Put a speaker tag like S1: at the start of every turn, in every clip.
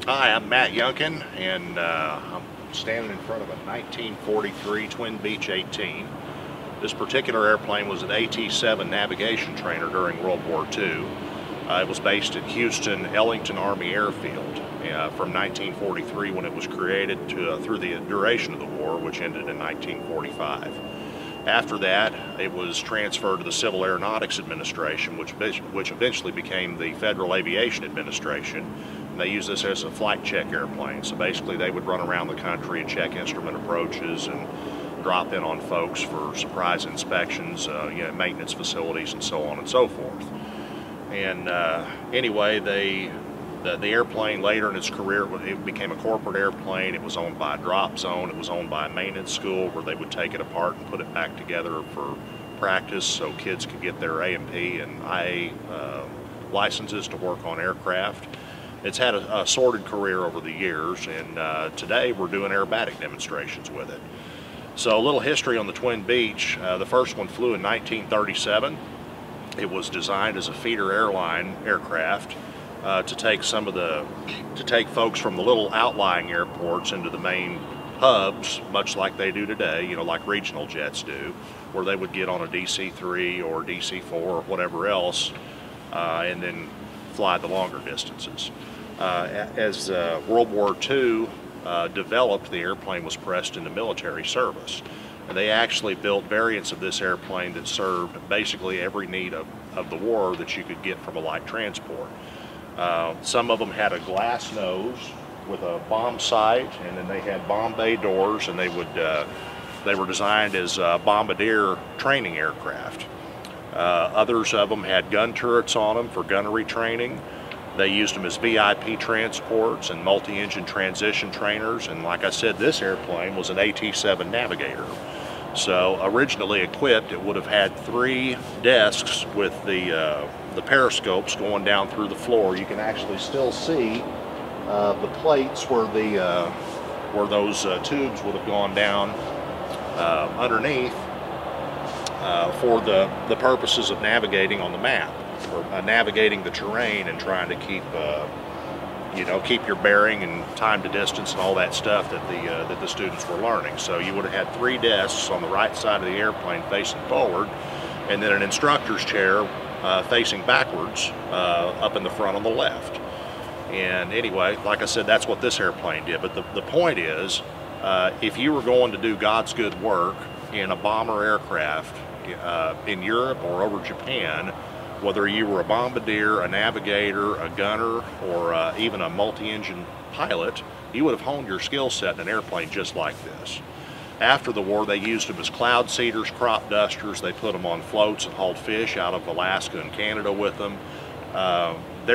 S1: Hi, I'm Matt Younkin, and I'm standing in front of a 1943 Twin Beech 18. This particular airplane was an AT-7 navigation trainer during World War II. It was based at Houston Ellington Army Airfield from 1943 when it was created through the duration of the war, which ended in 1945. After that, it was transferred to the Civil Aeronautics Administration, which eventually became the Federal Aviation Administration. And they used this as a flight check airplane. So basically they would run around the country and check instrument approaches and drop in on folks for surprise inspections, maintenance facilities, and so on and so forth. And anyway, the airplane later in its career, it became a corporate airplane. It was owned by a drop zone. It was owned by a maintenance school where they would take it apart and put it back together for practice so kids could get their A&P and IA licenses to work on aircraft. It's had a sordid career over the years, and today we're doing aerobatic demonstrations with it. So a little history on the Twin Beech. The first one flew in 1937. It was designed as a feeder airline aircraft to take folks from the little outlying airports into the main hubs, much like they do today, like regional jets do, where they would get on a DC-3 or DC-4 or whatever else, and then fly the longer distances. As World War II developed, the airplane was pressed into military service. And they actually built variants of this airplane that served basically every need of the war that you could get from a light transport. Some of them had a glass nose with a bomb sight, and then they had bomb bay doors, and they were designed as bombardier training aircraft. Others of them had gun turrets on them for gunnery training. They used them as VIP transports and multi-engine transition trainers, and like I said, this airplane was an AT-7 Navigator. So originally equipped, it would have had 3 desks with the periscopes going down through the floor. You can actually still see the plates where those tubes would have gone down underneath for the purposes of navigating on the map, or navigating the terrain and trying to keep your bearing and time to distance and all that stuff that the students were learning. So you would have had 3 desks on the right side of the airplane facing forward, and then an instructor's chair facing backwards up in the front on the left. And anyway, like I said, that's what this airplane did. But the point is, if you were going to do God's good work in a bomber aircraft in Europe or over Japan, whether you were a bombardier, a navigator, a gunner, or even a multi-engine pilot, you would have honed your skill set in an airplane just like this. After the war, they used them as cloud seeders, crop dusters. They put them on floats and hauled fish out of Alaska and Canada with them. They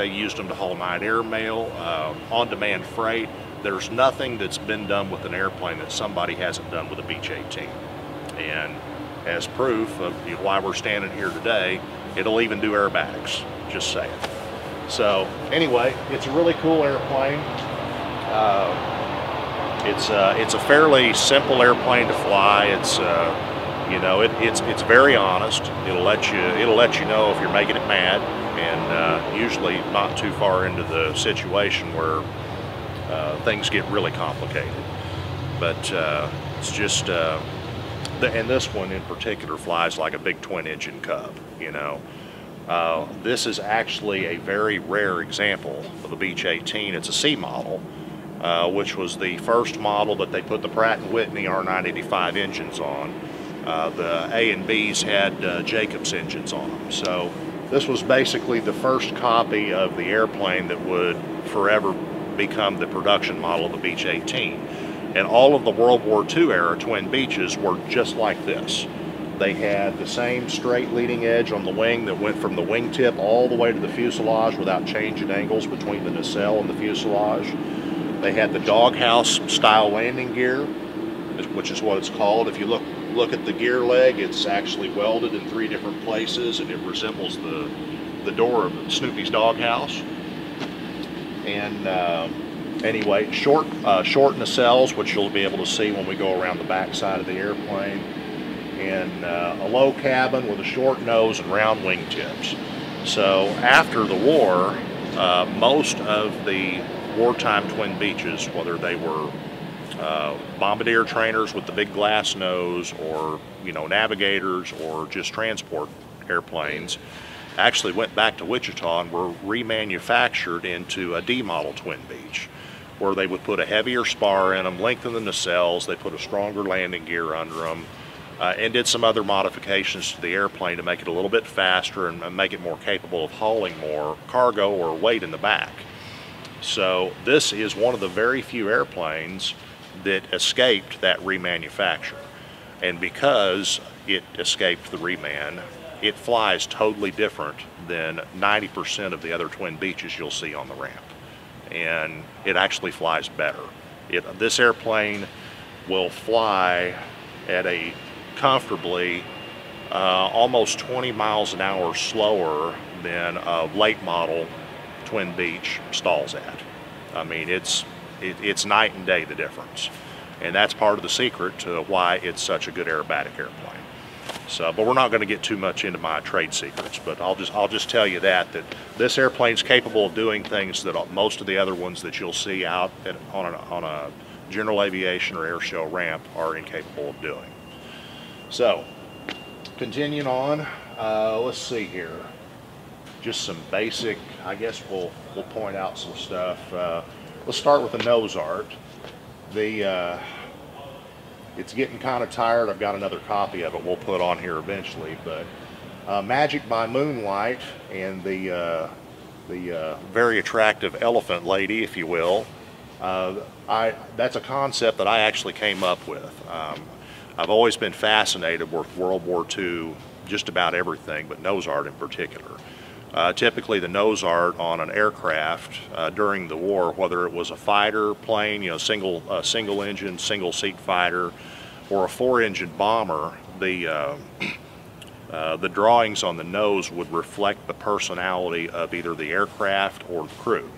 S1: used them to haul night air mail, on-demand freight. There's nothing that's been done with an airplane that somebody hasn't done with a Beech 18. And as proof of why we're standing here today, it'll even do aerobatics, just saying. So anyway, it's a really cool airplane. It's a fairly simple airplane to fly. It's it's very honest. It'll let you know if you're making it mad, and usually not too far into the situation where things get really complicated. But it's just. And this one in particular flies like a big twin-engine Cub, This is actually a very rare example of a Beech 18. It's a C model, which was the first model that they put the Pratt & Whitney R985 engines on. The A and B's had Jacobs engines on them. So this was basically the first copy of the airplane that would forever become the production model of the Beech 18. And all of the World War II era Twin Beeches were just like this. They had the same straight leading edge on the wing that went from the wingtip all the way to the fuselage without changing angles between the nacelle and the fuselage. They had the Doghouse style landing gear, which is what it's called. If you look at the gear leg, it's actually welded in 3 different places, and it resembles the door of Snoopy's Doghouse. And anyway, short nacelles, which you'll be able to see when we go around the back side of the airplane, and a low cabin with a short nose and round wingtips. So after the war, Most of the wartime twin Beeches, whether they were bombardier trainers with the big glass nose, or navigators, or just transport airplanes, actually went back to Wichita and were remanufactured into a D model twin Beech, where they would put a heavier spar in them, lengthen the nacelles, they put a stronger landing gear under them, and did some other modifications to the airplane to make it a little bit faster and make it more capable of hauling more cargo or weight in the back. So this is one of the very few airplanes that escaped that remanufacture. And because it escaped the reman, it flies totally different than 90% of the other twin Beeches you'll see on the ramp. And it actually flies better. This airplane will fly at a comfortably almost 20 miles an hour slower than a late model twin Beech stalls at. I mean, it's night and day, the difference. And that's part of the secret to why it's such a good aerobatic airplane. So, but we're not going to get too much into my trade secrets, but I'll just tell you that this airplane's capable of doing things that most of the other ones that you'll see out on a general aviation or air show ramp are incapable of doing. So, continuing on, let's see here. Just some basic, I guess we'll point out some stuff. Let's start with the nose art. It's getting kind of tired. I've got another copy of it we'll put on here eventually, but Magic by Moonlight and the very attractive elephant lady, if you will, that's a concept that I actually came up with. I've always been fascinated with World War II, just about everything, but nose art in particular. Typically the nose art on an aircraft during the war, whether it was a fighter plane, single engine, single seat fighter, or a 4-engine bomber, the drawings on the nose would reflect the personality of either the aircraft or the crew.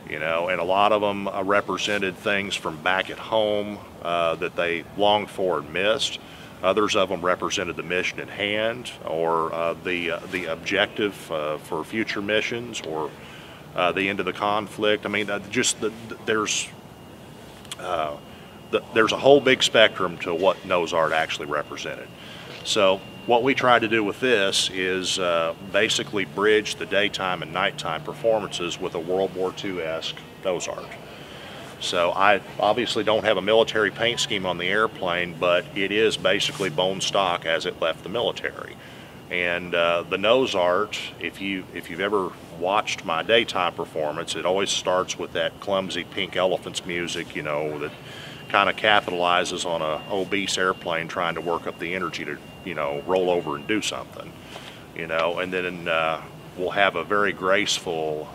S1: And a lot of them represented things from back at home that they longed for and missed. Others of them represented the mission at hand, or the objective for future missions, or the end of the conflict. I mean, there's a whole big spectrum to what nose art actually represented. So what we tried to do with this is basically bridge the daytime and nighttime performances with a World War II-esque nose art. So I obviously don't have a military paint scheme on the airplane, but it is basically bone stock as it left the military. And the nose art, if you've ever watched my daytime performance, it always starts with that clumsy Pink Elephants music, that kind of capitalizes on a obese airplane trying to work up the energy to, roll over and do something, and then we'll have a very graceful,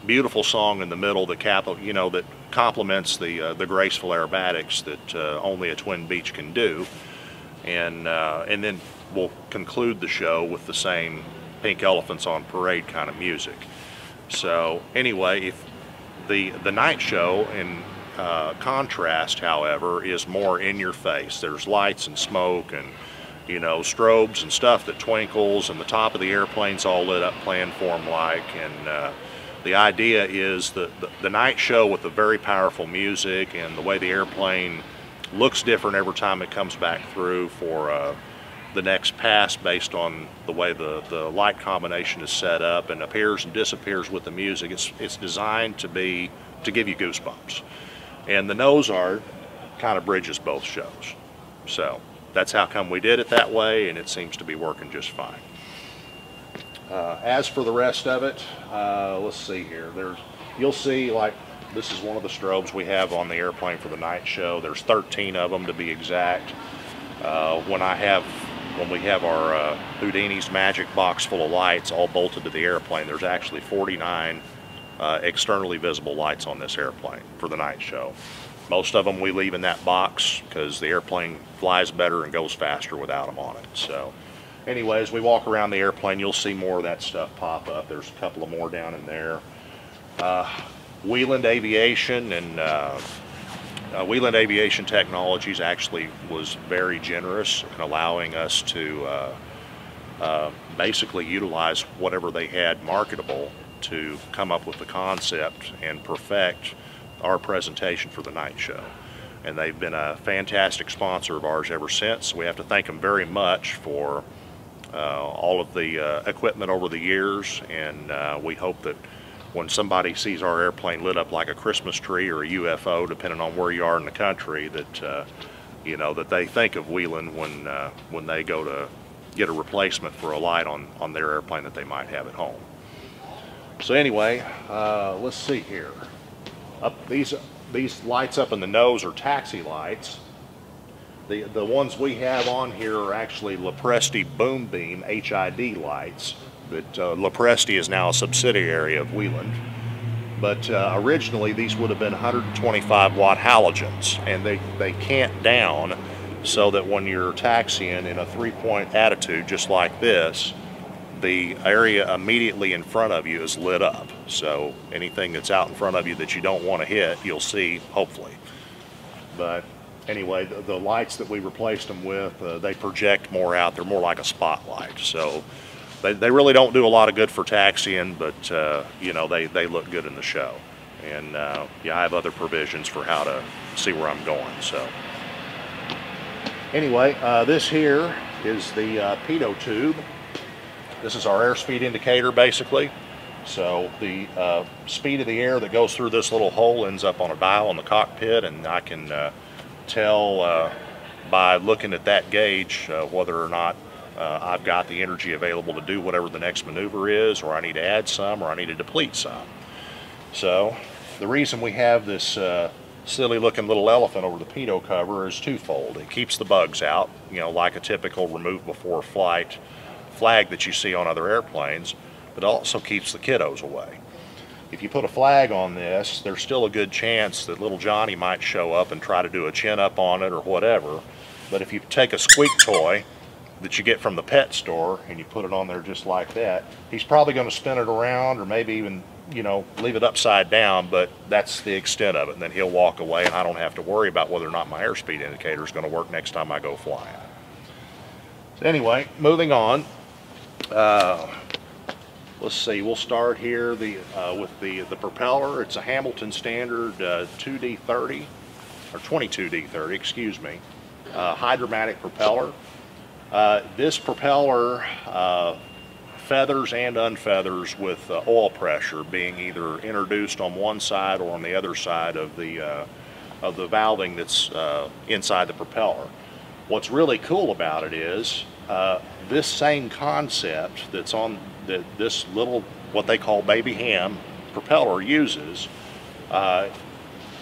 S1: beautiful song in the middle that that complements the graceful aerobatics that only a twin Beech can do, and then we'll conclude the show with the same Pink Elephants on Parade kind of music. So anyway, if the night show, in contrast, however, is more in your face. There's lights and smoke and strobes and stuff that twinkles, and the top of the airplane's all lit up planform like, and the idea is that the night show, with the very powerful music and the way the airplane looks different every time it comes back through for the next pass, based on the way the light combination is set up, and appears and disappears with the music. It's designed to give you goosebumps. And the nose art kind of bridges both shows. So that's how come we did it that way, and it seems to be working just fine. As for the rest of it, let's see here. You'll see, like, this is one of the strobes we have on the airplane for the night show. There's 13 of them to be exact. When we have our Houdini's magic box full of lights all bolted to the airplane, there's actually 49 externally visible lights on this airplane for the night show. Most of them we leave in that box because the airplane flies better and goes faster without them on it. So anyways, we walk around the airplane, you'll see more of that stuff pop up. There's a couple of more down in there. Lyft Aviation and Lyft Aviation Technologies actually was very generous in allowing us to basically utilized whatever they had marketable to come up with the concept and perfect our presentation for the night show. And they've been a fantastic sponsor of ours ever since. We have to thank them very much for all of the equipment over the years, and we hope that when somebody sees our airplane lit up like a Christmas tree or a UFO, depending on where you are in the country, that you know, that they think of Wheeling when they go to get a replacement for a light on their airplane that they might have at home. So anyway, let's see here. These lights up in the nose are taxi lights. The ones we have on here are actually Lapresti boom beam HID lights. But Lapresti is now a subsidiary of Wheeling. But originally these would have been 125 watt halogens, and they cant down so that when you're taxiing in a 3-point attitude just like this, the area immediately in front of you is lit up. So anything that's out in front of you that you don't want to hit, you'll see, hopefully. But anyway, the lights that we replaced them with, they project more out. They're more like a spotlight. So they really don't do a lot of good for taxiing, but you know, they look good in the show. And yeah, I have other provisions for how to see where I'm going. So anyway, this here is the pitot tube. This is our airspeed indicator, basically. So the speed of the air that goes through this little hole ends up on a dial in the cockpit, and I can tell by looking at that gauge whether or not I've got the energy available to do whatever the next maneuver is, or I need to add some, or I need to deplete some. So the reason we have this silly looking little elephant over the pitot cover is twofold. It keeps the bugs out, you know, like a typical remove before flight flag that you see on other airplanes, but also keeps the kiddos away. If you put a flag on this, there's still a good chance that little Johnny might show up and try to do a chin up on it or whatever. But if you take a squeak toy that you get from the pet store and you put it on there just like that, he's probably going to spin it around, or maybe even, you know, leave it upside down, but that's the extent of it. And then he'll walk away, and I don't have to worry about whether or not my airspeed indicator is going to work next time I go flying. So anyway, moving on. Let's see, we'll start here with the propeller. It's a Hamilton standard 2D30, or 22D30, excuse me, hydromatic propeller. This propeller feathers and unfeathers with oil pressure being either introduced on one side or on the other side of the valving that's inside the propeller. What's really cool about it is this same concept that's on this little, what they call baby ham propeller uses,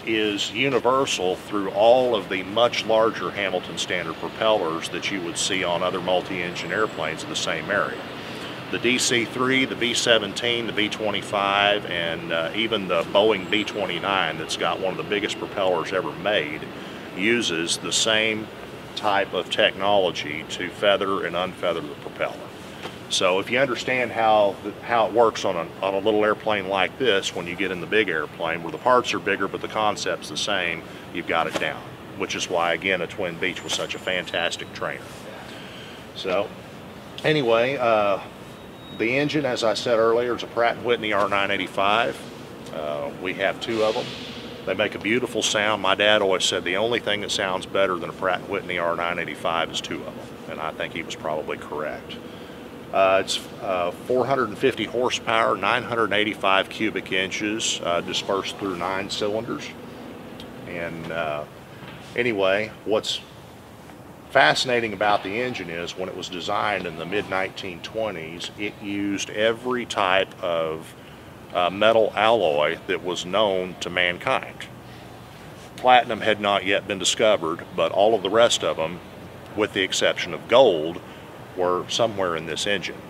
S1: is universal through all of the much larger Hamilton standard propellers that you would see on other multi-engine airplanes in the same area. The DC-3, the B-17, the B-25, and even the Boeing B-29 that's got one of the biggest propellers ever made uses the same type of technology to feather and unfeather the propeller. So if you understand how it works on a little airplane like this, when you get in the big airplane where the parts are bigger but the concept's the same, you've got it down, which is why, again, a twin Beech was such a fantastic trainer. So anyway, the engine, as I said earlier, is a Pratt & Whitney R985. We have two of them. They make a beautiful sound. My dad always said the only thing that sounds better than a Pratt & Whitney R985 is two of them, and I think he was probably correct. It's 450 horsepower, 985 cubic inches, dispersed through 9 cylinders. And anyway, what's fascinating about the engine is when it was designed in the mid-1920s, it used every type of metal alloy that was known to mankind. Platinum had not yet been discovered, but all of the rest of them, with the exception of gold, were somewhere in this engine.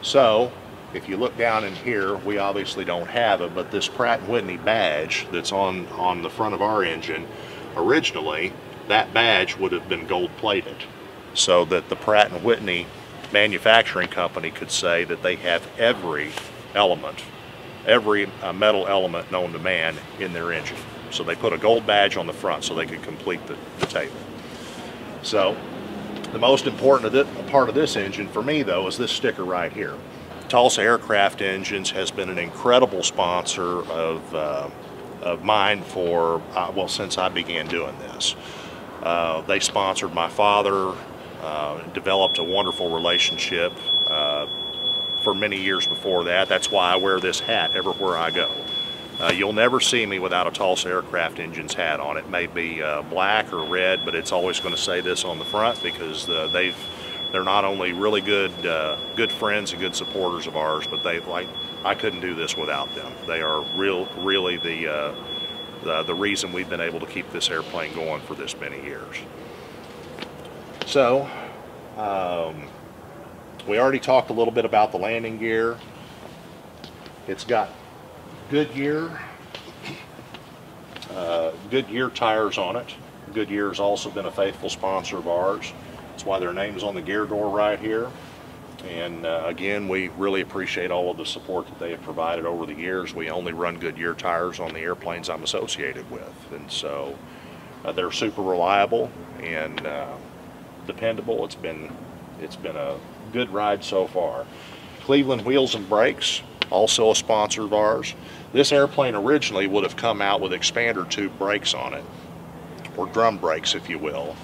S1: So if you look down in here, we obviously don't have it, but this Pratt & Whitney badge that's on the front of our engine, originally that badge would have been gold plated so that the Pratt & Whitney manufacturing company could say that they have every element, every metal element known to man in their engine. So they put a gold badge on the front so they could complete the table. So The most important part of this engine for me, though, is this sticker right here. Tulsa Aircraft Engines has been an incredible sponsor of mine for, well, since I began doing this. They sponsored my father, developed a wonderful relationship for many years before that. That's why I wear this hat everywhere I go. You'll never see me without a Tulsa Aircraft Engines hat on. It may be black or red, but it's always going to say this on the front, because they're not only really good friends and good supporters of ours, but I couldn't do this without them. They are really the reason we've been able to keep this airplane going for this many years. So, we already talked a little bit about the landing gear. It's got Goodyear tires on it. Goodyear has also been a faithful sponsor of ours. That's why their name's on the gear door right here. And again, we really appreciate all of the support that they have provided over the years. We only run Goodyear tires on the airplanes I'm associated with, and so they're super reliable and dependable. It's been a good ride so far. Cleveland Wheels and Brakes, also a sponsor of ours. This airplane originally would have come out with expander tube brakes on it, or drum brakes if you will,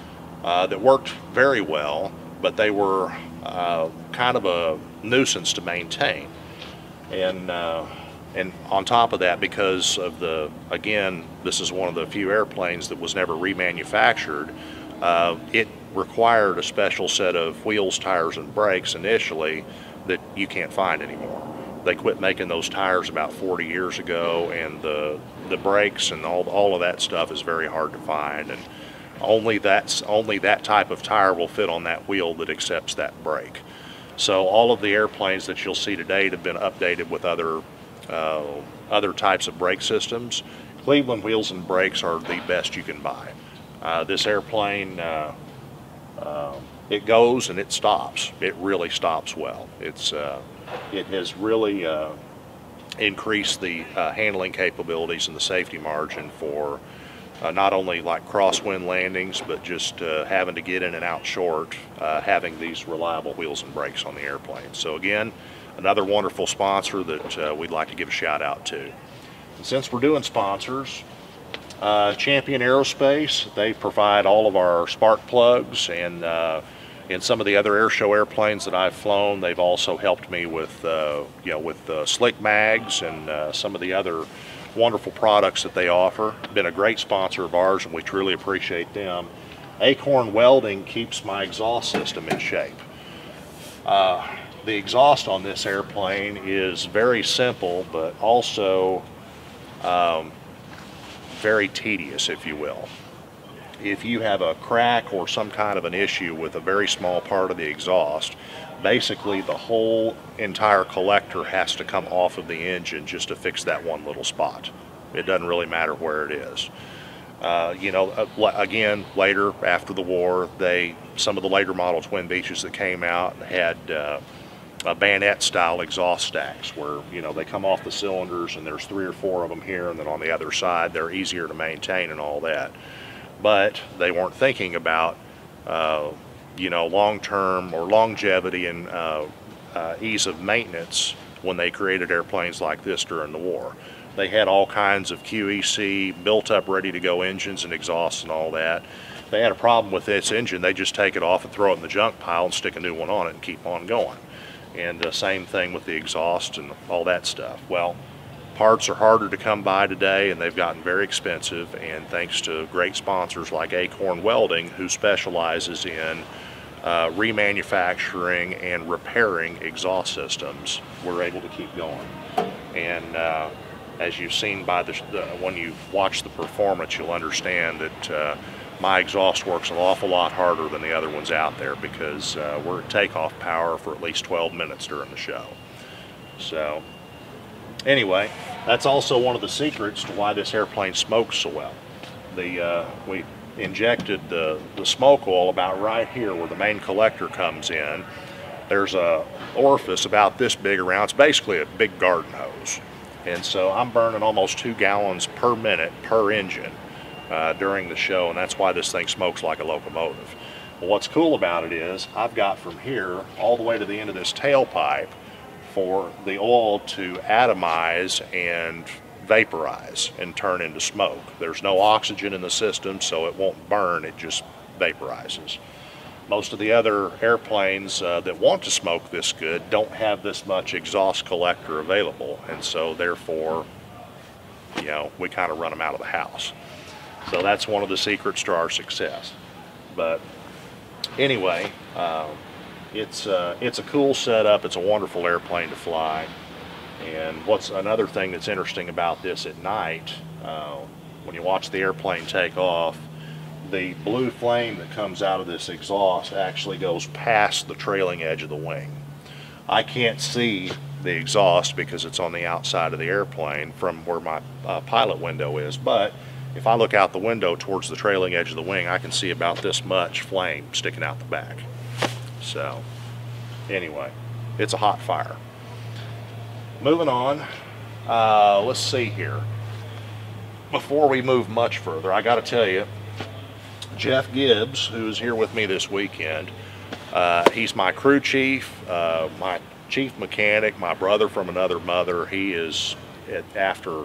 S1: that worked very well, but they were kind of a nuisance to maintain. And on top of that, because of again, this is one of the few airplanes that was never remanufactured, it required a special set of wheels, tires, and brakes initially that you can't find anymore. They quit making those tires about 40 years ago, and the brakes and all of that stuff is very hard to find, and only that type of tire will fit on that wheel that accepts that brake. So all of the airplanes that you'll see today have been updated with other types of brake systems. Cleveland Wheels and Brakes are the best you can buy. This airplane, it goes and it stops. It really stops well. It has really increased the handling capabilities and the safety margin for not only like crosswind landings, but just having to get in and out short, having these reliable wheels and brakes on the airplane. So again, another wonderful sponsor that we'd like to give a shout out to. And since we're doing sponsors, Champion Aerospace, they provide all of our spark plugs, and in some of the other airshow airplanes that I've flown, they've also helped me with slick mags and some of the other wonderful products that they offer. Been a great sponsor of ours, and we truly appreciate them. Acorn Welding keeps my exhaust system in shape. The exhaust on this airplane is very simple, but also very tedious, if you will. If you have a crack or some kind of an issue with a very small part of the exhaust, basically the whole entire collector has to come off of the engine just to fix that one little spot. It doesn't really matter where it is. Again, later after the war, some of the later model twin Beeches that came out had bayonet style exhaust stacks where they come off the cylinders, and there's 3 or 4 of them here, and then on the other side they're easier to maintain and all that. But they weren't thinking about long-term or longevity and ease of maintenance when they created airplanes like this during the war. They had all kinds of QEC built up ready to go engines and exhausts and all that. If they had a problem with this engine, they just take it off and throw it in the junk pile and stick a new one on it and keep on going. And the same thing with the exhaust and all that stuff. Well, parts are harder to come by today, and they've gotten very expensive, and thanks to great sponsors like Acorn Welding, who specializes in remanufacturing and repairing exhaust systems, we're able to keep going. And as you've seen by when you watch the performance, you'll understand that my exhaust works an awful lot harder than the other ones out there, because we're at takeoff power for at least 12 minutes during the show. So anyway, that's also one of the secrets to why this airplane smokes so well. We injected the smoke oil about right here where the main collector comes in. There's a orifice about this big around. It's basically a big garden hose. And so I'm burning almost 2 gallons per minute per engine during the show, and that's why this thing smokes like a locomotive. Well, what's cool about it is I've got from here all the way to the end of this tailpipe for the oil to atomize and vaporize and turn into smoke. There's no oxygen in the system, so it won't burn, it just vaporizes. Most of the other airplanes that want to smoke this good don't have this much exhaust collector available, and so therefore, you know, we kind of run them out of the house. So that's one of the secrets to our success. But anyway, it's a cool setup. It's a wonderful airplane to fly. And what's another thing that's interesting about this at night, when you watch the airplane take off, the blue flame that comes out of this exhaust actually goes past the trailing edge of the wing. I can't see the exhaust because it's on the outside of the airplane from where my pilot window is, but if I look out the window towards the trailing edge of the wing, I can see about this much flame sticking out the back. So anyway, it's a hot fire. Moving on, let's see here. Before we move much further, I got to tell you, Jeff Gibbs, who's here with me this weekend, he's my crew chief, my chief mechanic, my brother from another mother. He is, after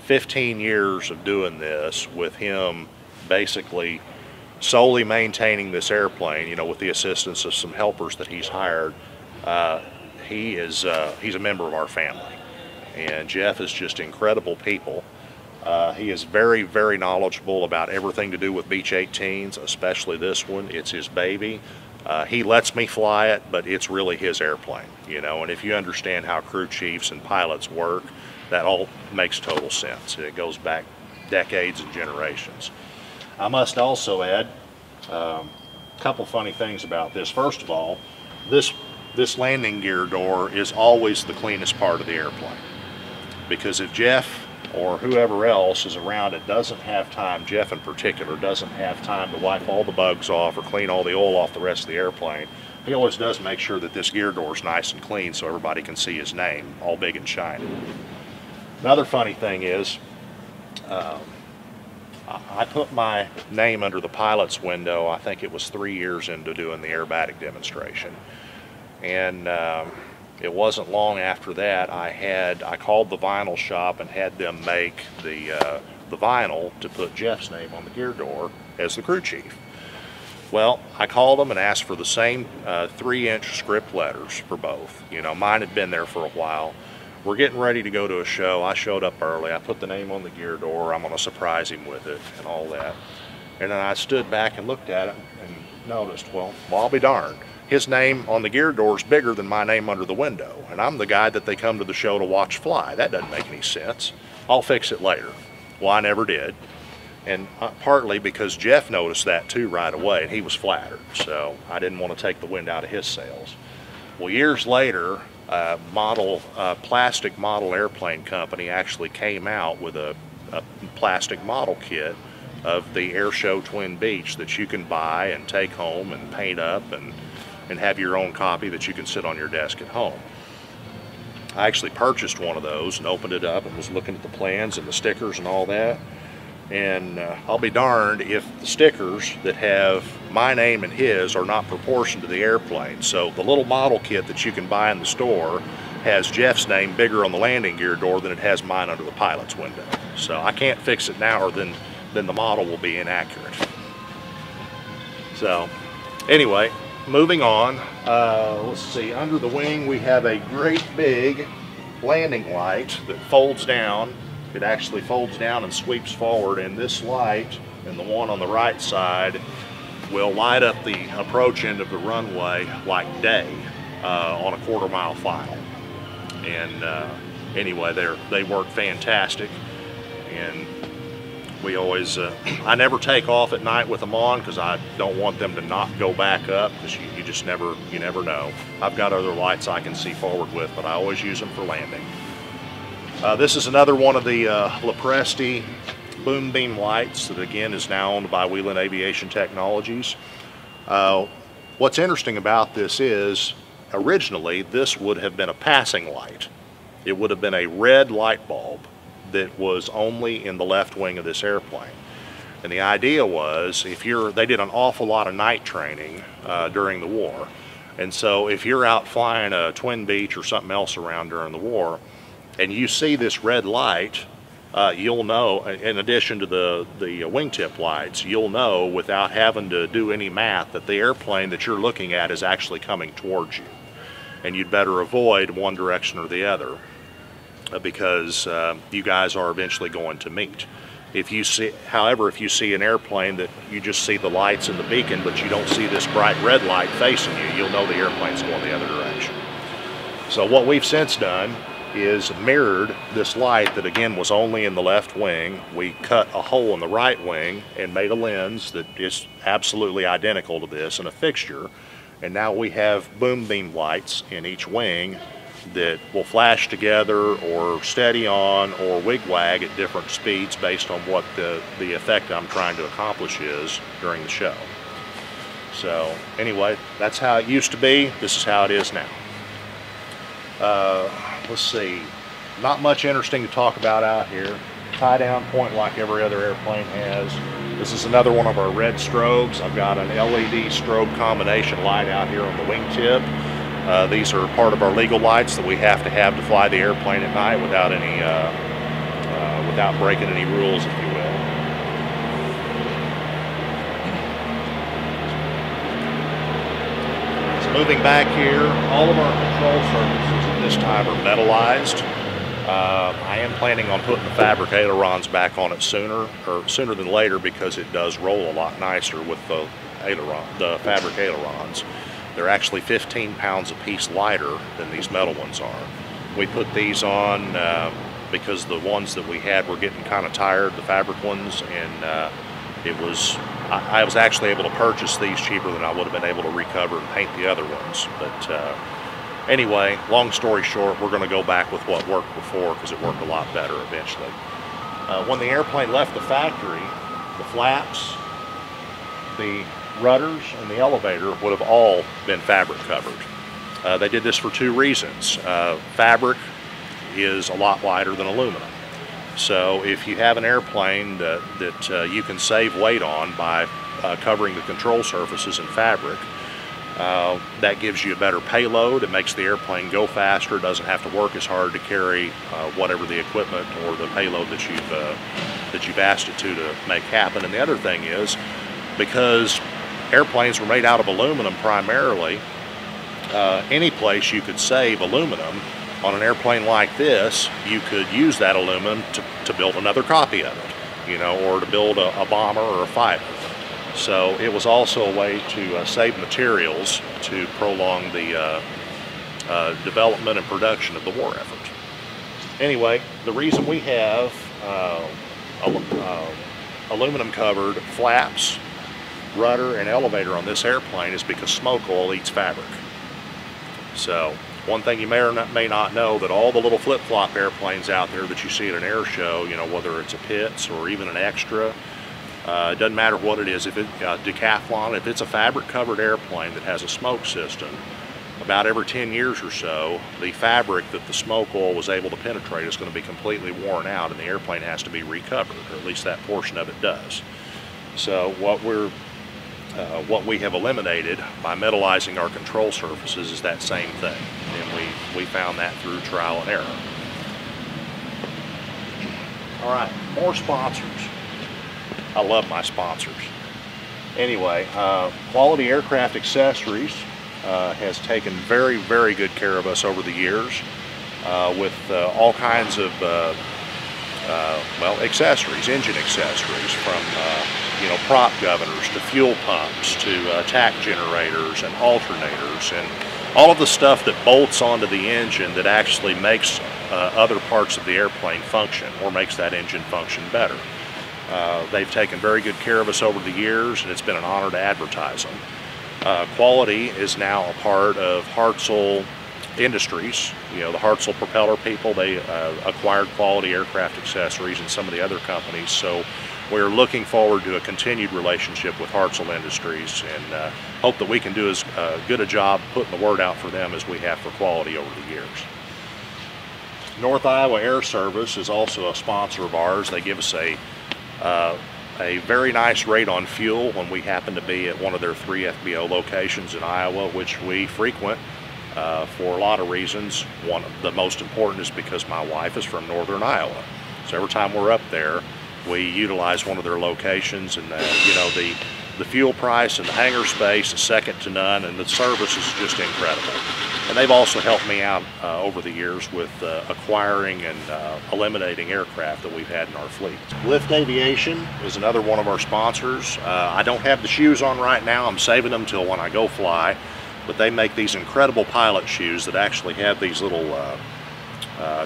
S1: 15 years of doing this, with him basically solely maintaining this airplane, you know, with the assistance of some helpers that he's hired, he's a member of our family. And Jeff is just incredible people. He is very, very knowledgeable about everything to do with Beech 18s, especially this one. It's his baby. He lets me fly it, but it's really his airplane, you know, and if you understand how crew chiefs and pilots work, that all makes total sense. It goes back decades and generations. I must also add a couple funny things about this. First of all, this landing gear door is always the cleanest part of the airplane, because if Jeff or whoever else is around it doesn't have time, Jeff in particular doesn't have time to wipe all the bugs off or clean all the oil off the rest of the airplane, he always does make sure that this gear door is nice and clean so everybody can see his name all big and shiny. Another funny thing is, I put my name under the pilot's window, I think it was 3 years into doing the aerobatic demonstration. And it wasn't long after that I called the vinyl shop and had them make the vinyl to put Jeff's name on the gear door as the crew chief. Well, I called them and asked for the same 3-inch script letters for both. You know, mine had been there for a while. We're getting ready to go to a show. I showed up early. I put the name on the gear door. I'm going to surprise him with it and all that. And then I stood back and looked at it and noticed, well, I'll be darned. His name on the gear door is bigger than my name under the window, and I'm the guy that they come to the show to watch fly. That doesn't make any sense. I'll fix it later. Well, I never did, and partly because Jeff noticed that too right away, and he was flattered, so I didn't want to take the wind out of his sails. Well, years later, plastic model airplane company actually came out with a plastic model kit of the Airshow Twin Beech that you can buy and take home and paint up and have your own copy that you can sit on your desk at home. I actually purchased one of those and opened it up and was looking at the plans and the stickers and all that. And I'll be darned if the stickers that have my name and his are not proportioned to the airplane. So the little model kit that you can buy in the store has Jeff's name bigger on the landing gear door than it has mine under the pilot's window. So I can't fix it now, or then the model will be inaccurate. So anyway, moving on, let's see, under the wing we have a great big landing light that folds down. It actually folds down and sweeps forward, and this light and the one on the right side will light up the approach end of the runway like day on a quarter-mile file. And anyway, they work fantastic, and we always, I never take off at night with them on because I don't want them to not go back up, because you just never know. I've got other lights I can see forward with, but I always use them for landing. This is another one of the Lapresti boom beam lights that again is now owned by Lyft Aviation Technologies. What's interesting about this is originally this would have been a passing light. It would have been a red light bulb that was only in the left wing of this airplane. And the idea was, they did an awful lot of night training during the war. And so if you're out flying a twin Beech or something else around during the war, and you see this red light, you'll know, in addition to the wingtip lights, you'll know without having to do any math that the airplane that you're looking at is actually coming towards you. And you'd better avoid one direction or the other because you guys are eventually going to meet. However, if you see an airplane that you just see the lights and the beacon, but you don't see this bright red light facing you, you'll know the airplane's going the other direction. So what we've since done is mirrored this light that again was only in the left wing. We cut a hole in the right wing and made a lens that is absolutely identical to this and a fixture. And now we have boom beam lights in each wing that will flash together or steady on or wig-wag at different speeds based on what the effect I'm trying to accomplish is during the show. So anyway, that's how it used to be. This is how it is now. Let's see, not much interesting to talk about out here. Tie down point like every other airplane has. This is another one of our red strobes. I've got an LED strobe combination light out here on the wingtip. These are part of our legal lights that we have to fly the airplane at night without any, without breaking any rules, if you will. So moving back here, all of our control surfaces at this time are metallized. I am planning on putting the fabric ailerons back on it sooner than later because it does roll a lot nicer with the fabric ailerons. They're actually 15 pounds a piece lighter than these metal ones are. We put these on because the ones that we had were getting kind of tired, the fabric ones, and I was actually able to purchase these cheaper than I would have been able to recover and paint the other ones. But anyway, long story short, we're going to go back with what worked before because it worked a lot better eventually. When the airplane left the factory, the flaps, the rudders, and the elevator would have all been fabric covered. They did this for two reasons. Fabric is a lot lighter than aluminum. So if you have an airplane that you can save weight on by covering the control surfaces in fabric, that gives you a better payload. It makes the airplane go faster. It doesn't have to work as hard to carry whatever the equipment or the payload that you've asked it to make happen. And the other thing is, because airplanes were made out of aluminum primarily, any place you could save aluminum on an airplane like this, you could use that aluminum to build another copy of it, or to build a bomber or a fighter. So it was also a way to save materials to prolong the development and production of the war effort. Anyway, the reason we have aluminum covered flaps, rudder, and elevator on this airplane is because smoke oil eats fabric. So one thing you may or may not know, that all the little flip-flop airplanes out there that you see at an air show, whether it's a Pitts or even an Extra, it doesn't matter what it is, if it's Decathlon, if it's a fabric-covered airplane that has a smoke system, about every 10 years or so, the fabric that the smoke oil was able to penetrate is going to be completely worn out and the airplane has to be recovered, or at least that portion of it does. So what we have eliminated by metallizing our control surfaces is that same thing, and we found that through trial and error. All right, more sponsors. I love my sponsors. Anyway, Quality Aircraft Accessories has taken very, very good care of us over the years with all kinds of accessories, engine accessories, from prop governors to fuel pumps to tack generators and alternators and all of the stuff that bolts onto the engine that actually makes other parts of the airplane function or makes that engine function better. They've taken very good care of us over the years, and it's been an honor to advertise them. Quality is now a part of Hartzell Industries. The Hartzell Propeller people, they acquired Quality Aircraft Accessories and some of the other companies, so we're looking forward to a continued relationship with Hartzell Industries, and hope that we can do as good a job putting the word out for them as we have for Quality over the years. North Iowa Air Service is also a sponsor of ours. They give us a a very nice rate on fuel when we happen to be at one of their 3 FBO locations in Iowa, which we frequent for a lot of reasons. One of the most important is because my wife is from northern Iowa. So every time we're up there, we utilize one of their locations, and you know, the fuel price and the hangar space is second to none, and the service is just incredible. And they've also helped me out over the years with acquiring and eliminating aircraft that we've had in our fleet. Lyft Aviation is another one of our sponsors. I don't have the shoes on right now. I'm saving them till when I go fly, but they make these incredible pilot shoes that actually have these little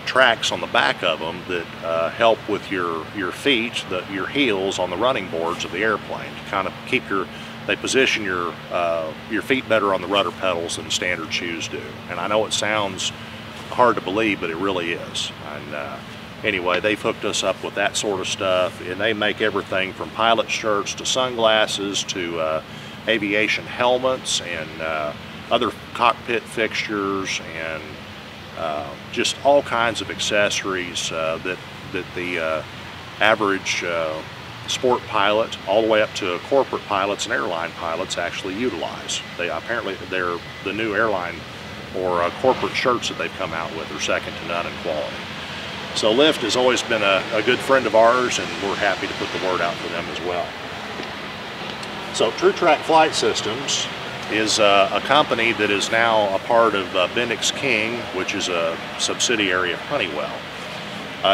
S1: tracks on the back of them that help with your feet, your heels on the running boards of the airplane to kind of keep they position your feet better on the rudder pedals than standard shoes do. And I know it sounds hard to believe, but it really is. And anyway, they've hooked us up with that sort of stuff, and they make everything from pilot shirts to sunglasses to aviation helmets and other cockpit fixtures and just all kinds of accessories that the average sport pilot, all the way up to corporate pilots and airline pilots, actually utilize. Apparently the new airline or corporate shirts that they've come out with are second to none in quality. So Lyft has always been a good friend of ours, and we're happy to put the word out for them as well. So True Track Flight Systems is a company that is now a part of Bendix King, which is a subsidiary of Honeywell.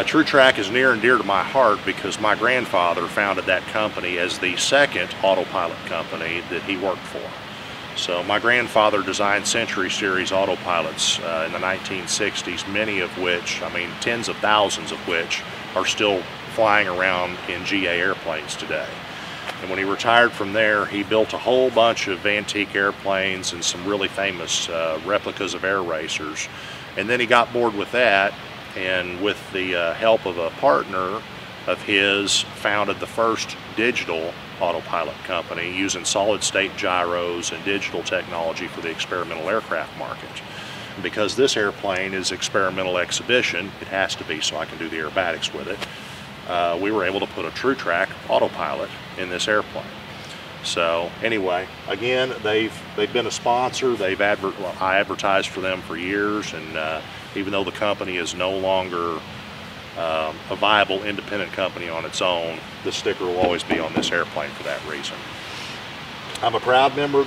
S1: True Track is near and dear to my heart because my grandfather founded that company as the second autopilot company that he worked for. So my grandfather designed Century Series autopilots in the 1960s, many of which, I mean tens of thousands of which, are still flying around in GA airplanes today. And when he retired from there, he built a whole bunch of antique airplanes and some really famous replicas of air racers. And then he got bored with that, and with the help of a partner of his, founded the first digital autopilot company using solid-state gyros and digital technology for the experimental aircraft market. And because this airplane is experimental exhibition, it has to be so I can do the aerobatics with it. We were able to put a True Track autopilot in this airplane. So anyway, again, they've been a sponsor. I advertised for them for years, and even though the company is no longer a viable independent company on its own, the sticker will always be on this airplane for that reason. I'm a proud member of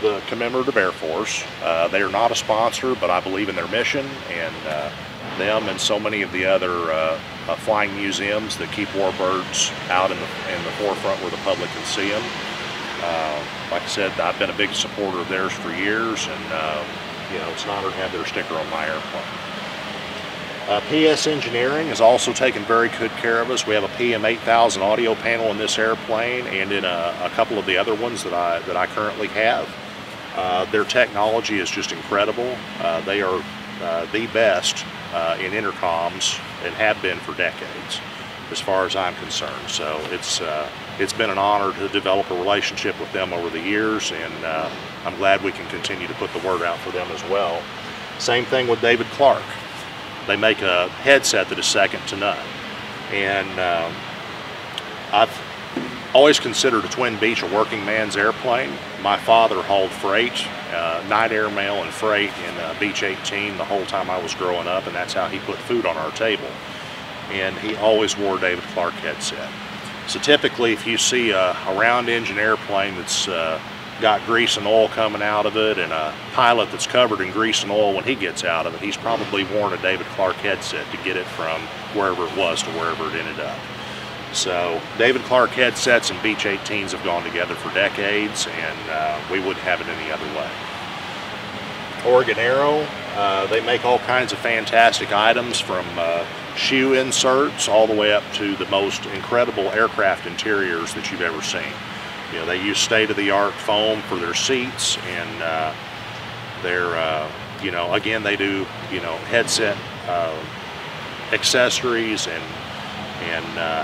S1: the Commemorative Air Force. They are not a sponsor, but I believe in their mission, and them and so many of the other flying museums that keep warbirds out in the forefront where the public can see them. Like I said, I've been a big supporter of theirs for years, and you know, it's an honor to have their sticker on my airplane. PS Engineering has also taken very good care of us. We have a PM8000 audio panel in this airplane and in a couple of the other ones that I currently have. Their technology is just incredible. They are the best in intercoms and have been for decades, as far as I'm concerned. So it's been an honor to develop a relationship with them over the years, and I'm glad we can continue to put the word out for them as well. Same thing with David Clark. They make a headset that is second to none. And I've always considered a twin Beech a working man's airplane. My father hauled freight, night air mail and freight in Beech 18 the whole time I was growing up, and that's how he put food on our table. And he always wore a David Clark headset. So typically, if you see a round engine airplane that's got grease and oil coming out of it, and a pilot that's covered in grease and oil when he gets out of it, he's probably worn a David Clark headset to get it from wherever it was to wherever it ended up. So David Clark headsets and Beech 18s have gone together for decades, and we wouldn't have it any other way. Oregon Aero, they make all kinds of fantastic items, from shoe inserts all the way up to the most incredible aircraft interiors that you've ever seen. You know, they use state-of-the-art foam for their seats, and you know, again, they do, you know, headset accessories and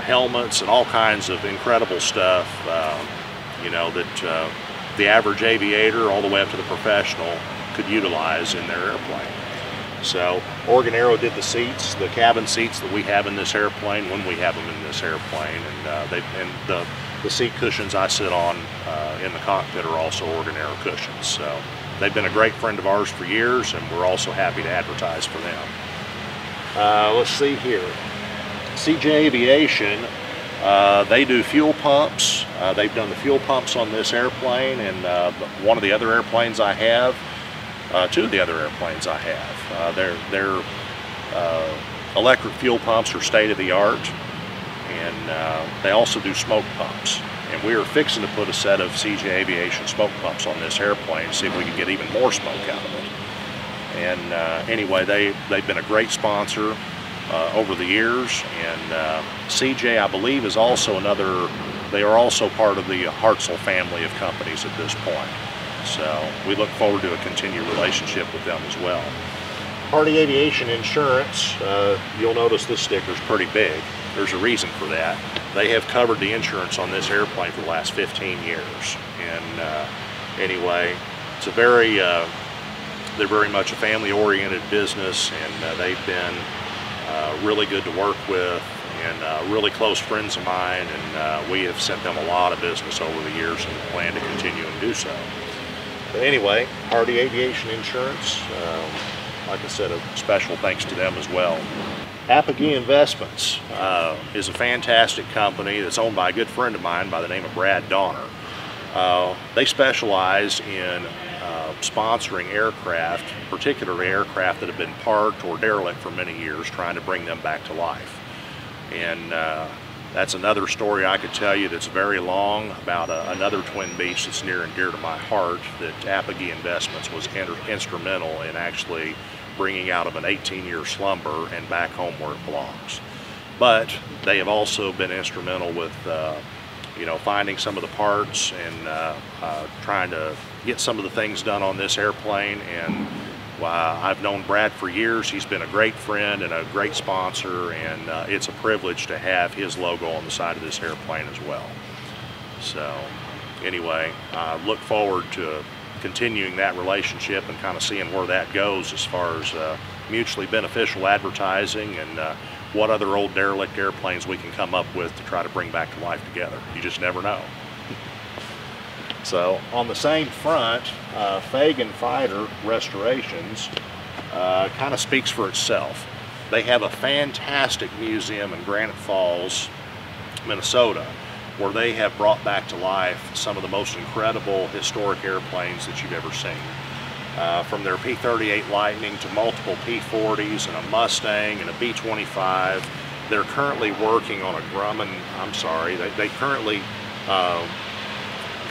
S1: helmets and all kinds of incredible stuff, you know, that the average aviator all the way up to the professional could utilize in their airplane. So Organero did the seats, the cabin seats that we have in this airplane when we have them in this airplane, and the seat cushions I sit on in the cockpit are also Organero cushions. So they've been a great friend of ours for years, and we're also happy to advertise for them. Let's see here. CJ Aviation, they do fuel pumps. They've done the fuel pumps on this airplane, and one of the other airplanes I have, two of the other airplanes I have. Their electric fuel pumps are state-of-the-art, and they also do smoke pumps. And we are fixing to put a set of CJ Aviation smoke pumps on this airplane, see if we can get even more smoke out of it. And anyway, they've been a great sponsor over the years, and CJ, I believe, is also they are also part of the Hartzell family of companies at this point. So we look forward to a continued relationship with them as well. Potty Aviation Insurance, you'll notice this sticker is pretty big. There's a reason for that. They have covered the insurance on this airplane for the last 15 years. And anyway, it's a they're very much a family-oriented business, and they've been really good to work with, and really close friends of mine, and we have sent them a lot of business over the years and plan to continue and do so. But anyway, Potty Aviation Insurance, like I said, a special thanks to them as well. Apogee Investments is a fantastic company that's owned by a good friend of mine by the name of Brad Donner. They specialize in sponsoring aircraft, particularly aircraft that have been parked or derelict for many years, trying to bring them back to life. And that's another story I could tell you that's very long about another Twin Beech that's near and dear to my heart, that Apogee Investments was instrumental in actually bringing out of an 18-year slumber and back home where it belongs. But they have also been instrumental with finding some of the parts and trying to get some of the things done on this airplane. And I've known Brad for years. He's been a great friend and a great sponsor, and it's a privilege to have his logo on the side of this airplane as well. So anyway, I look forward to continuing that relationship and kind of seeing where that goes as far as mutually beneficial advertising and what other old derelict airplanes we can come up with to try to bring back to life together. You just never know. So on the same front, Fagan Fighter Restorations kind of speaks for itself. They have a fantastic museum in Granite Falls, Minnesota, where they have brought back to life some of the most incredible historic airplanes that you've ever seen. From their P-38 Lightning to multiple P-40s and a Mustang and a B-25. They're currently working on a Grumman, they currently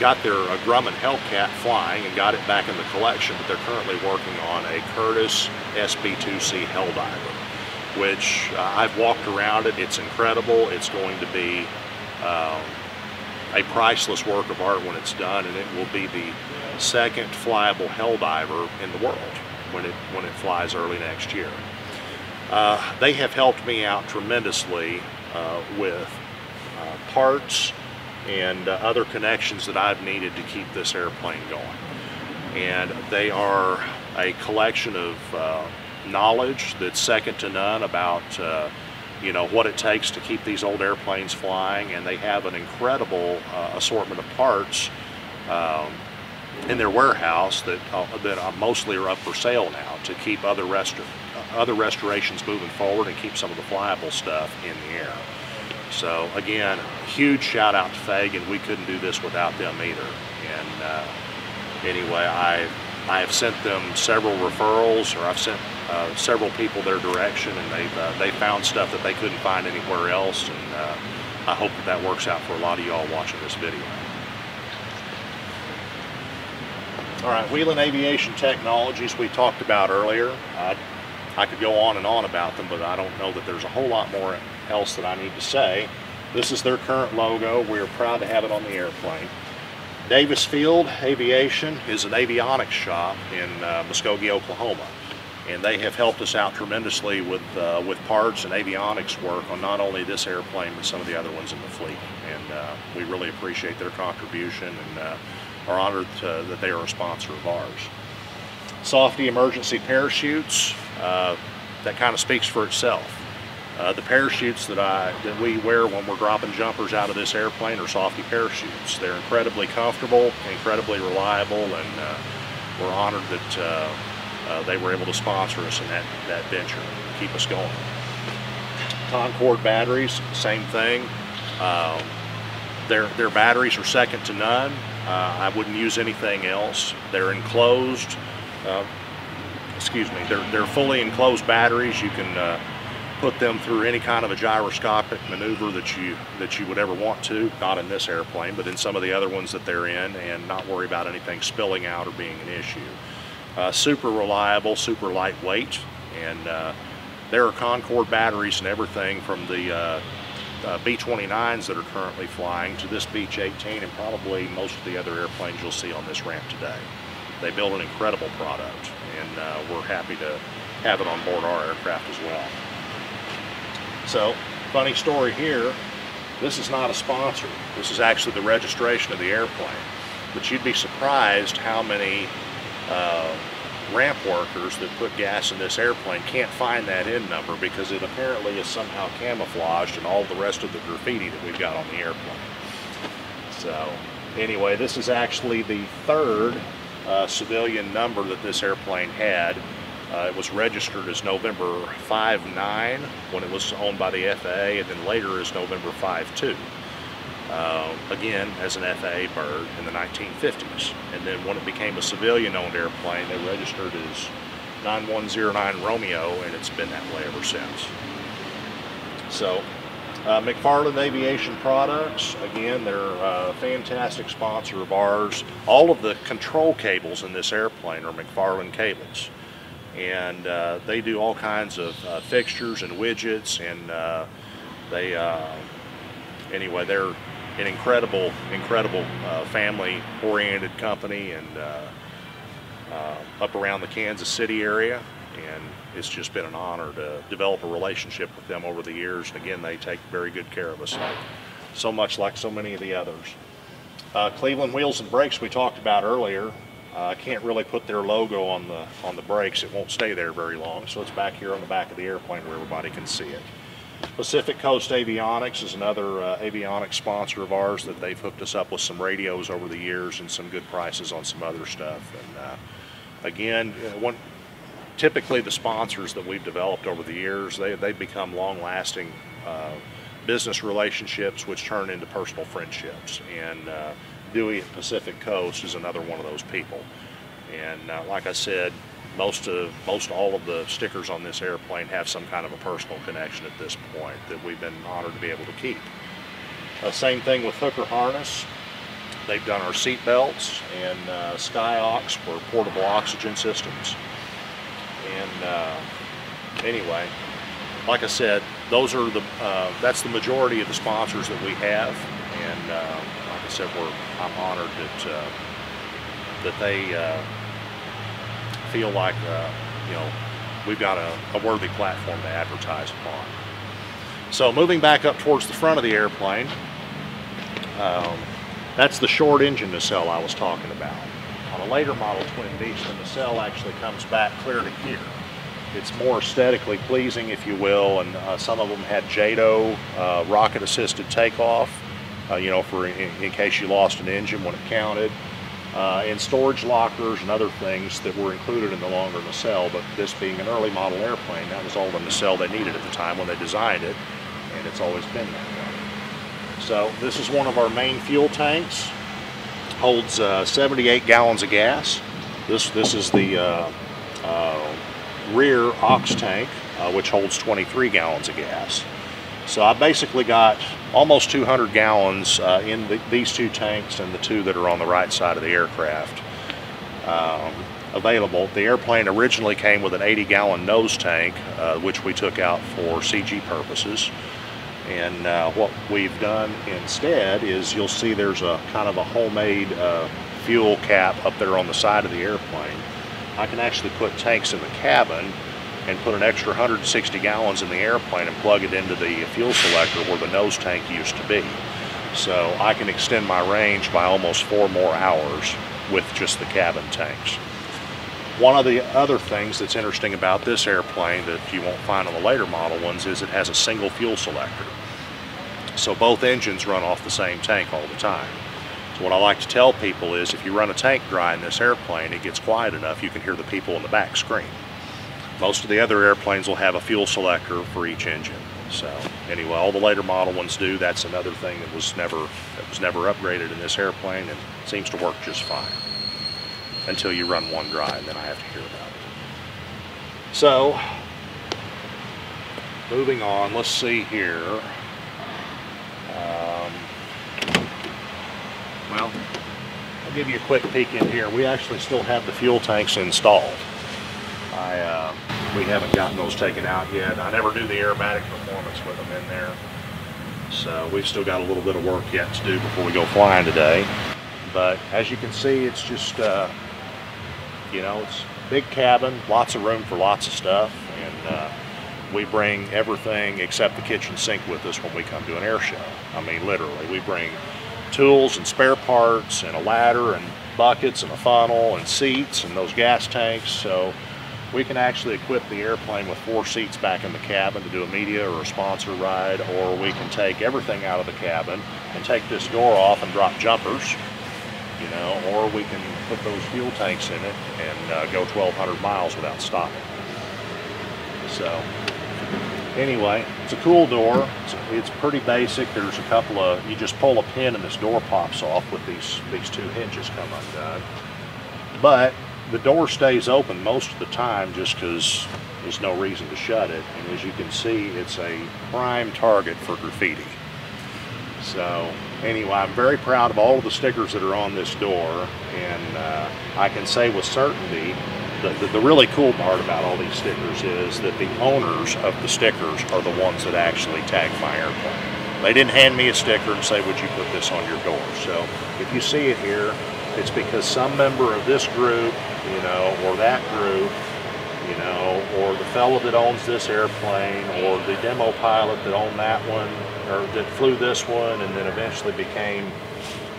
S1: got their Grumman Hellcat flying and got it back in the collection, but they're currently working on a Curtiss SB-2C Helldiver, which I've walked around it. It's incredible. It's going to be a priceless work of art when it's done, and it will be the second flyable Helldiver in the world when it flies early next year. They have helped me out tremendously with parts and other connections that I've needed to keep this airplane going. And they are a collection of knowledge that's second to none about what it takes to keep these old airplanes flying, and they have an incredible assortment of parts in their warehouse that mostly are up for sale now to keep other restorations moving forward and keep some of the flyable stuff in the air. So again, huge shout out to Fagan. We couldn't do this without them either. And anyway, I have sent them several referrals, or I've sent several people their direction, and they found stuff that they couldn't find anywhere else. And I hope that works out for a lot of y'all watching this video. All right, Wheeling Aviation Technologies we talked about earlier. I could go on and on about them, but I don't know that there's a whole lot more else that I need to say. This is their current logo. We are proud to have it on the airplane. Davis Field Aviation is an avionics shop in Muskogee, Oklahoma, and they have helped us out tremendously with parts and avionics work on not only this airplane but some of the other ones in the fleet. And we really appreciate their contribution and are honored that they are a sponsor of ours. Softy Emergency Parachutes. that kind of speaks for itself. The parachutes that we wear when we're dropping jumpers out of this airplane are Softy parachutes. They're incredibly comfortable, incredibly reliable, and we're honored that they were able to sponsor us in that venture, keep us going. Concord Batteries, same thing. Their batteries are second to none. I wouldn't use anything else. They're enclosed. They're fully enclosed batteries. You can put them through any kind of a gyroscopic maneuver that you would ever want to. Not in this airplane, but in some of the other ones that they're in, and not worry about anything spilling out or being an issue. Super reliable, super lightweight, and there are Concord batteries and everything from the B-29s that are currently flying to this Beech 18 and probably most of the other airplanes you'll see on this ramp today. They build an incredible product, and we're happy to have it on board our aircraft as well. So, funny story here, this is not a sponsor. This is actually the registration of the airplane. But you'd be surprised how many ramp workers that put gas in this airplane can't find that VIN number because it apparently is somehow camouflaged in all the rest of the graffiti that we've got on the airplane. So, anyway, this is actually the third civilian number that this airplane had. It was registered as November 5-9 when it was owned by the FAA, and then later as November 5-2. Again, as an FAA bird in the 1950s. And then when it became a civilian-owned airplane, they registered as 9109 Romeo, and it's been that way ever since. So, McFarland Aviation Products, again, they're a fantastic sponsor of ours. All of the control cables in this airplane are McFarland cables. And they do all kinds of fixtures and widgets, and anyway, they're an incredible family-oriented company, and up around the Kansas City area, and it's just been an honor to develop a relationship with them over the years. And again, they take very good care of us, so much like so many of the others. Cleveland Wheels and Brakes we talked about earlier. I can't really put their logo on the brakes. It won't stay there very long, so it's back here on the back of the airplane where everybody can see it. Pacific Coast Avionics is another avionics sponsor of ours that they've hooked us up with some radios over the years and some good prices on some other stuff. And again, typically the sponsors that we've developed over the years, they've become long-lasting business relationships which turn into personal friendships. And Dewey at Pacific Coast is another one of those people. And like I said, most all of the stickers on this airplane have some kind of a personal connection at this point that we've been honored to be able to keep. Same thing with Hooker Harness. They've done our seat belts and Skyox for portable oxygen systems. And anyway, like I said, those are that's the majority of the sponsors that we have. And like I said, I'm honored that they feel like we've got a worthy platform to advertise upon. So moving back up towards the front of the airplane, that's the short engine nacelle I was talking about. On a later model Twin Beech, the nacelle actually comes back clear to here. It's more aesthetically pleasing, if you will, and some of them had JATO rocket-assisted takeoff, for in case you lost an engine when it counted. And storage lockers and other things that were included in the longer nacelle, but this being an early model airplane, that was all the nacelle they needed at the time when they designed it, and it's always been that way. So this is one of our main fuel tanks. Holds 78 gallons of gas. This is the rear aux tank, which holds 23 gallons of gas. So I basically got almost 200 gallons in these two tanks and the two that are on the right side of the aircraft available. The airplane originally came with an 80-gallon nose tank, which we took out for CG purposes. And what we've done instead is you'll see there's a kind of a homemade fuel cap up there on the side of the airplane. I can actually put tanks in the cabin and put an extra 160 gallons in the airplane and plug it into the fuel selector where the nose tank used to be. So I can extend my range by almost 4 more hours with just the cabin tanks. One of the other things that's interesting about this airplane that you won't find on the later model ones is it has a single fuel selector. So both engines run off the same tank all the time. So what I like to tell people is if you run a tank dry in this airplane, it gets quiet enough you can hear the people in the back scream. Most of the other airplanes will have a fuel selector for each engine. So anyway, all the later model ones do. That's another thing that was never upgraded in this airplane, and seems to work just fine until you run one dry, and then I have to hear about it. So moving on, let's see here. Well, I'll give you a quick peek in here. We actually still have the fuel tanks installed. We haven't gotten those taken out yet. I never do the aerobatic performance with them in there. So we've still got a little bit of work yet to do before we go flying today. But as you can see, it's just, you know, it's a big cabin, lots of room for lots of stuff. And we bring everything except the kitchen sink with us when we come to an air show. I mean, literally, we bring tools and spare parts and a ladder and buckets and a funnel and seats and those gas tanks. So we can actually equip the airplane with 4 seats back in the cabin to do a media or a sponsor ride, or we can take everything out of the cabin and take this door off and drop jumpers, you know, or we can put those fuel tanks in it and go 1,200 miles without stopping. So anyway, it's a cool door. It's pretty basic. There's a couple of, you just pull a pin and this door pops off with these 2 hinges come undone. But the door stays open most of the time just because there's no reason to shut it. And as you can see, it's a prime target for graffiti. So anyway, I'm very proud of all of the stickers that are on this door. And I can say with certainty, the really cool part about all these stickers is that the owners of the stickers are the ones that actually tag my airplane. They didn't hand me a sticker and say, would you put this on your door? So if you see it here, it's because some member of this group, you know, or that group, you know, or the fellow that owns this airplane, or the demo pilot that owned that one, or that flew this one and then eventually became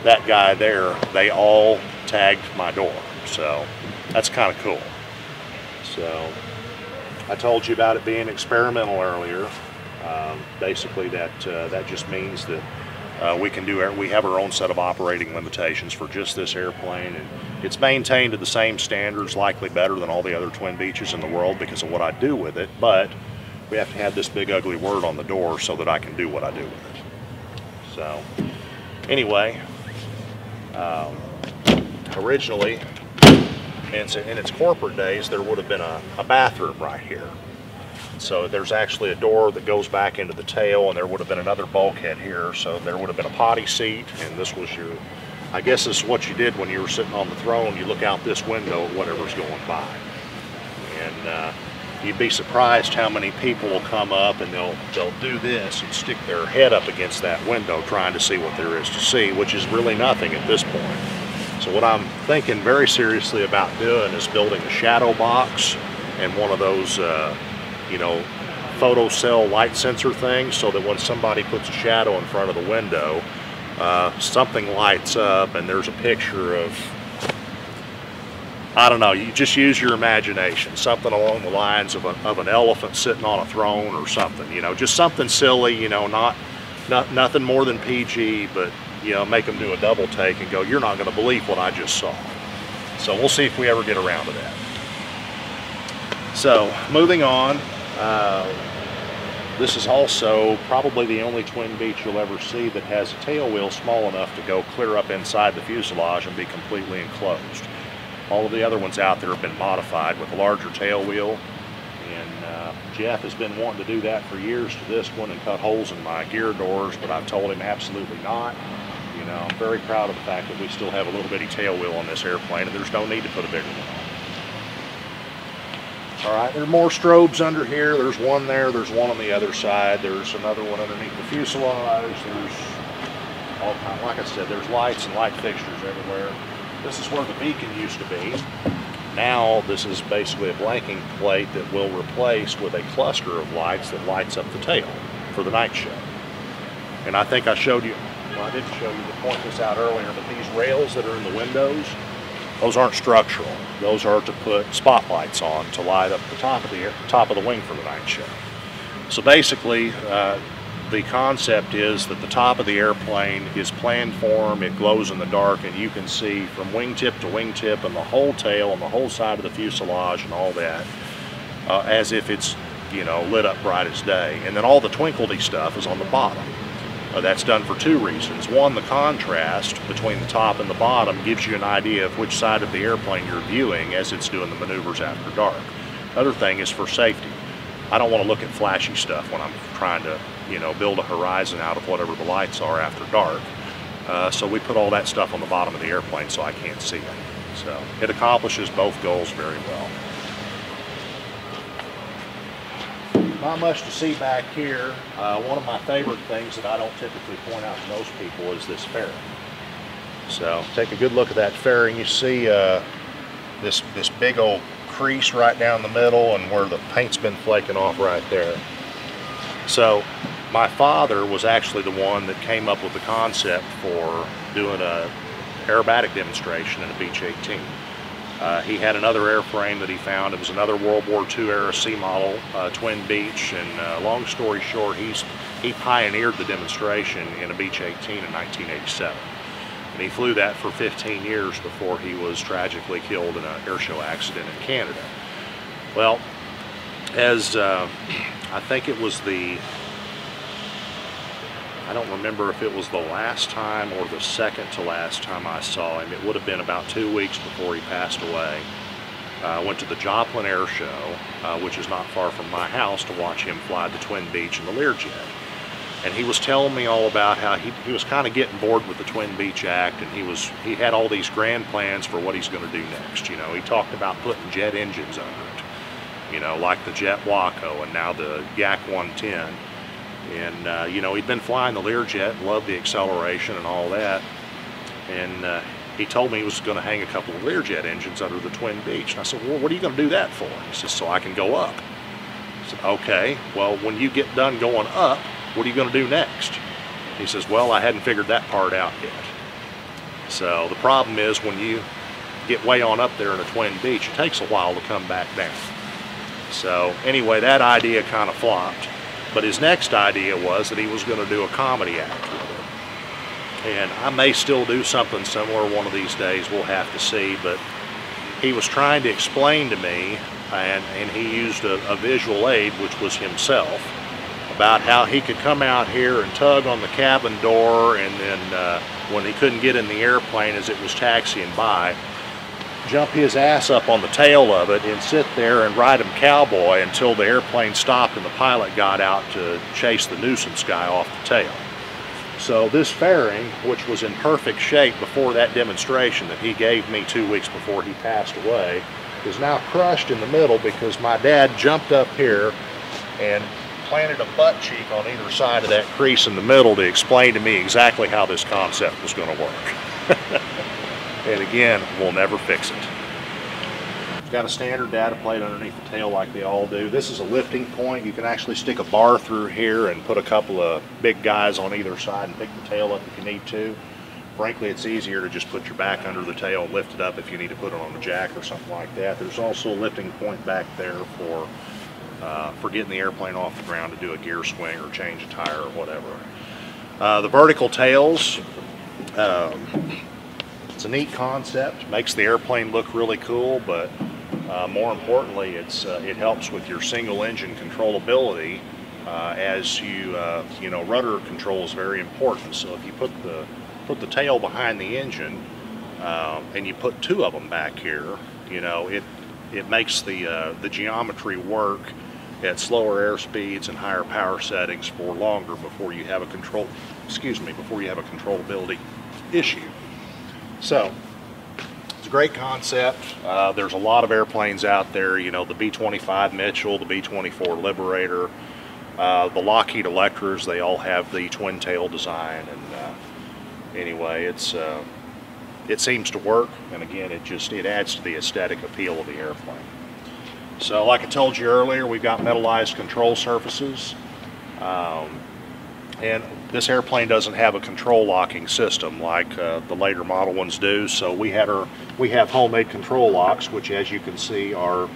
S1: that guy there, they all tagged my door. So that's kind of cool. So I told you about it being experimental earlier. Basically that just means that we have our own set of operating limitations for just this airplane, and it's maintained to the same standards, likely better than all the other twin Beeches in the world because of what I do with it, but we have to have this big ugly word on the door so that I can do what I do with it. So anyway, originally in its corporate days there would have been a bathroom right here. So there's actually a door that goes back into the tail, and there would have been another bulkhead here. So there would have been a potty seat, and this was your, I guess this is what you did when you were sitting on the throne. You look out this window at whatever's going by. And you'd be surprised how many people will come up and they'll do this and stick their head up against that window trying to see what there is to see, which is really nothing at this point. So what I'm thinking very seriously about doing is building a shadow box and one of those you know, photo cell light sensor things, so that when somebody puts a shadow in front of the window, something lights up and there's a picture of, I don't know, you just use your imagination, something along the lines of an elephant sitting on a throne or something, you know, just something silly, you know, nothing more than PG, but, you know, make them do a double take and go, you're not going to believe what I just saw. So we'll see if we ever get around to that. So moving on, this is also probably the only twin Beech you'll ever see that has a tail wheel small enough to go clear up inside the fuselage and be completely enclosed. All of the other ones out there have been modified with a larger tail wheel, and Jeff has been wanting to do that for years to this one and cut holes in my gear doors, but I've told him absolutely not. You know, I'm very proud of the fact that we still have a little bitty tail wheel on this airplane, and there's no need to put a bigger one on. All right, there are more strobes under here. There's one there, there's one on the other side. There's another one underneath the fuselage. There's all kinds, like I said, there's lights and light fixtures everywhere. This is where the beacon used to be. Now this is basically a blanking plate that we'll replace with a cluster of lights that lights up the tail for the night show. And I think I showed you, well, I didn't show you to point this out earlier, but these rails that are in the windows, Those aren't structural. Those are to put spotlights on to light up the top of the wing for the night show. So basically, the concept is that the top of the airplane is planform, it glows in the dark, and you can see from wingtip to wingtip and the whole tail and the whole side of the fuselage and all that as if it's, you know, lit up bright as day. And then all the twinkledy stuff is on the bottom. That's done for two reasons. One, the contrast between the top and the bottom gives you an idea of which side of the airplane you're viewing as it's doing the maneuvers after dark. Other thing is for safety. I don't want to look at flashy stuff when I'm trying to, you know, build a horizon out of whatever the lights are after dark. So we put all that stuff on the bottom of the airplane so I can't see it. So it accomplishes both goals very well. Not much to see back here. One of my favorite things that I don't typically point out to most people is this fairing. So take a good look at that fairing. You see this big old crease right down the middle and where the paint's been flaking off right there. So my father was actually the one that came up with the concept for doing a aerobatic demonstration in a Beech 18. He had another airframe that he found. It was another World War II era C model twin Beech, and long story short, he pioneered the demonstration in a Beech 18 in 1987. And he flew that for 15 years before he was tragically killed in an airshow accident in Canada. Well, as I think it was I don't remember if it was the last time or the second to last time I saw him. It would have been about 2 weeks before he passed away. I went to the Joplin Air Show, which is not far from my house, to watch him fly the twin Beech and the Learjet. And he was telling me all about how he was kind of getting bored with the Twin Beech Act, and he had all these grand plans for what he's going to do next. You know, he talked about putting jet engines under it, you know, like the Jet Waco and now the Yak 110. And, you know, he'd been flying the Learjet, loved the acceleration and all that. And he told me he was going to hang a couple of Learjet engines under the twin Beech. And I said, well, what are you going to do that for? He says, so I can go up. I said, okay, well, when you get done going up, what are you going to do next? He says, well, I hadn't figured that part out yet. So the problem is when you get way on up there in a twin Beech, it takes a while to come back down. So anyway, that idea kind of flopped. But his next idea was that he was going to do a comedy act with it. And I may still do something similar one of these days, we'll have to see. But he was trying to explain to me, and he used a visual aid, which was himself, about how he could come out here and tug on the cabin door, and then when he couldn't get in the airplane as it was taxiing by, jump his ass up on the tail of it and sit there and ride him cowboy until the airplane stopped and the pilot got out to chase the nuisance guy off the tail. So this fairing, which was in perfect shape before that demonstration that he gave me 2 weeks before he passed away, is now crushed in the middle because my dad jumped up here and planted a butt cheek on either side of that crease in the middle to explain to me exactly how this concept was going to work. And again, we'll never fix it. It's got a standard data plate underneath the tail like they all do. This is a lifting point. You can actually stick a bar through here and put a couple of big guys on either side and pick the tail up if you need to. Frankly, it's easier to just put your back under the tail and lift it up if you need to put it on a jack or something like that. There's also a lifting point back there for getting the airplane off the ground to do a gear swing or change a tire or whatever. The vertical tails, it's a neat concept, makes the airplane look really cool, but more importantly, it helps with your single engine controllability as you know, rudder control is very important. So if you put the tail behind the engine and you put two of them back here, you know, it makes the geometry work at slower air speeds and higher power settings for longer before you have a controllability issue. So it's a great concept. There's a lot of airplanes out there, you know, the B-25 Mitchell, the B-24 Liberator, the Lockheed Electras, they all have the twin tail design. And anyway, it seems to work, and again, it adds to the aesthetic appeal of the airplane. So like I told you earlier, we've got metallized control surfaces. And this airplane doesn't have a control locking system like the later model ones do, so we have homemade control locks, which as you can see are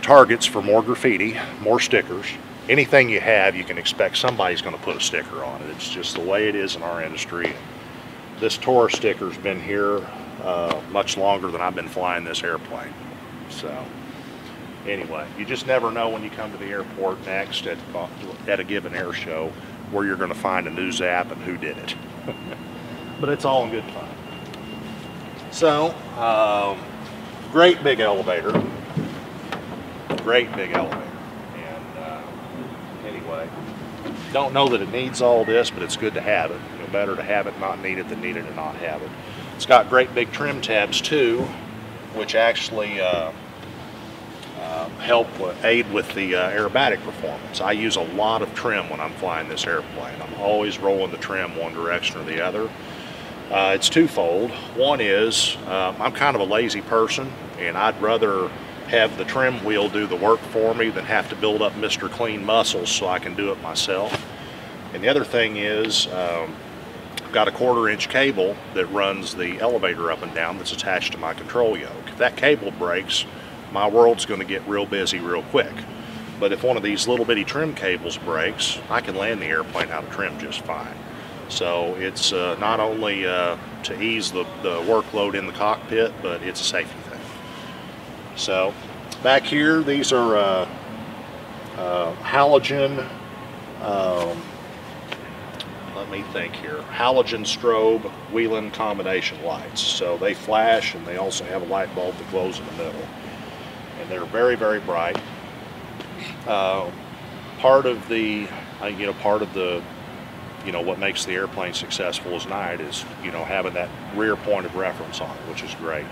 S1: targets for more graffiti, more stickers. Anything you have, you can expect somebody's going to put a sticker on it. It's just the way it is in our industry. This Taurus sticker's been here much longer than I've been flying this airplane. So anyway, you just never know when you come to the airport next at a given air show where you're going to find a new zap and who did it. But it's all in good fun. So, great big elevator. Great big elevator. Anyway, don't know that it needs all this, but it's good to have it. You know, better to have it not need it than need it and not have it. It's got great big trim tabs too, which actually help aid with the aerobatic performance. I use a lot of trim when I'm flying this airplane. I'm always rolling the trim one direction or the other. It's twofold. One is I'm kind of a lazy person, and I'd rather have the trim wheel do the work for me than have to build up Mr. Clean muscles so I can do it myself. And the other thing is I've got a 1/4 inch cable that runs the elevator up and down that's attached to my control yoke. If that cable breaks, my world's going to get real busy real quick. But if one of these little bitty trim cables breaks, I can land the airplane out of trim just fine. So it's not only to ease the workload in the cockpit, but it's a safety thing. So back here, these are halogen, let me think here, halogen strobe Wheeling combination lights. So they flash, and they also have a light bulb that glows in the middle. And they're very, very bright. Part of the, what makes the airplane successful as night is, having that rear point of reference on it, which is great.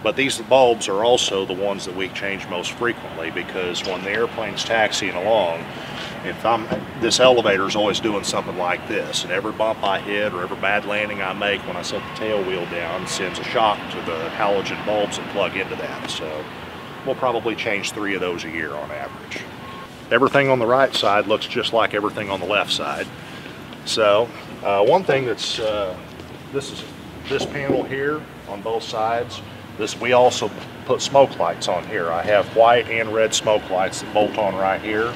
S1: But these bulbs are also the ones that we change most frequently, because when the airplane's taxiing along, this elevator is always doing something like this, and every bump I hit or every bad landing I make when I set the tail wheel down sends a shock to the halogen bulbs that plug into that. So we'll probably change 3 of those a year on average. Everything on the right side looks just like everything on the left side. So one thing that's this panel here on both sides. We also put smoke lights on here. I have white and red smoke lights that bolt on right here.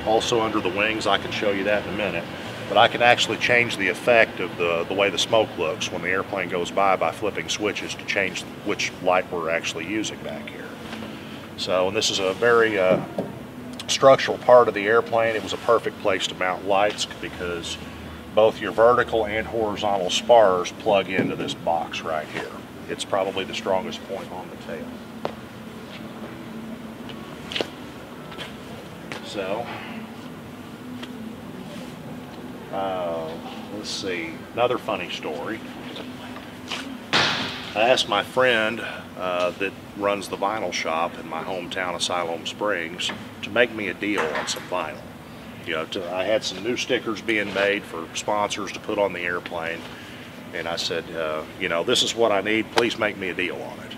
S1: Also under the wings, I can show you that in a minute. But I can actually change the effect of the way the smoke looks when the airplane goes by flipping switches to change which light we're actually using back here. So, and this is a very structural part of the airplane. It was a perfect place to mount lights because both your vertical and horizontal spars plug into this box right here. It's probably the strongest point on the tail. So, let's see, another funny story. I asked my friend that runs the vinyl shop in my hometown of Siloam Springs to make me a deal on some vinyl. I had some new stickers being made for sponsors to put on the airplane. And I said, this is what I need, please make me a deal on it.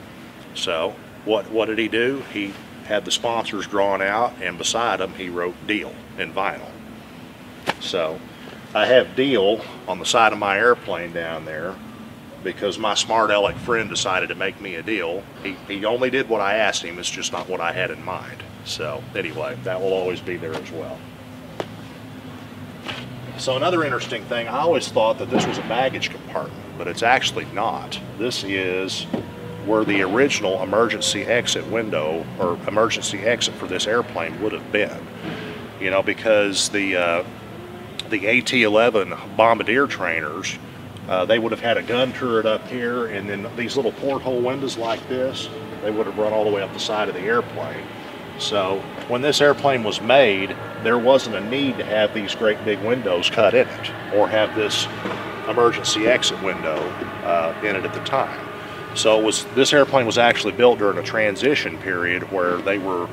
S1: So what did he do? He had the sponsors drawn out, and beside them he wrote deal in vinyl. So I have deal on the side of my airplane down there because my smart aleck friend decided to make me a deal. He only did what I asked him, it's just not what I had in mind. So anyway, that will always be there as well. So another interesting thing, I always thought that this was a baggage compartment, but it's actually not. This is where the original emergency exit window or emergency exit for this airplane would have been. Because the AT-11 bombardier trainers, they would have had a gun turret up here, and then these little porthole windows like this, they would have run all the way up the side of the airplane. So when this airplane was made, there wasn't a need to have these great big windows cut in it or have this emergency exit window in it at the time. So this airplane was actually built during a transition period where they were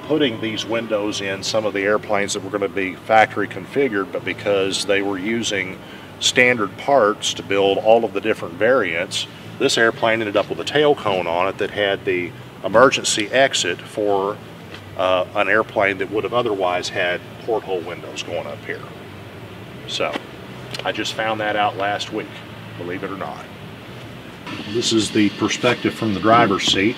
S1: putting these windows in some of the airplanes that were going to be factory configured, but because they were using standard parts to build all of the different variants, this airplane ended up with a tail cone on it that had the emergency exit for an airplane that would have otherwise had porthole windows going up here. So I just found that out last week, believe it or not. This is the perspective from the driver's seat.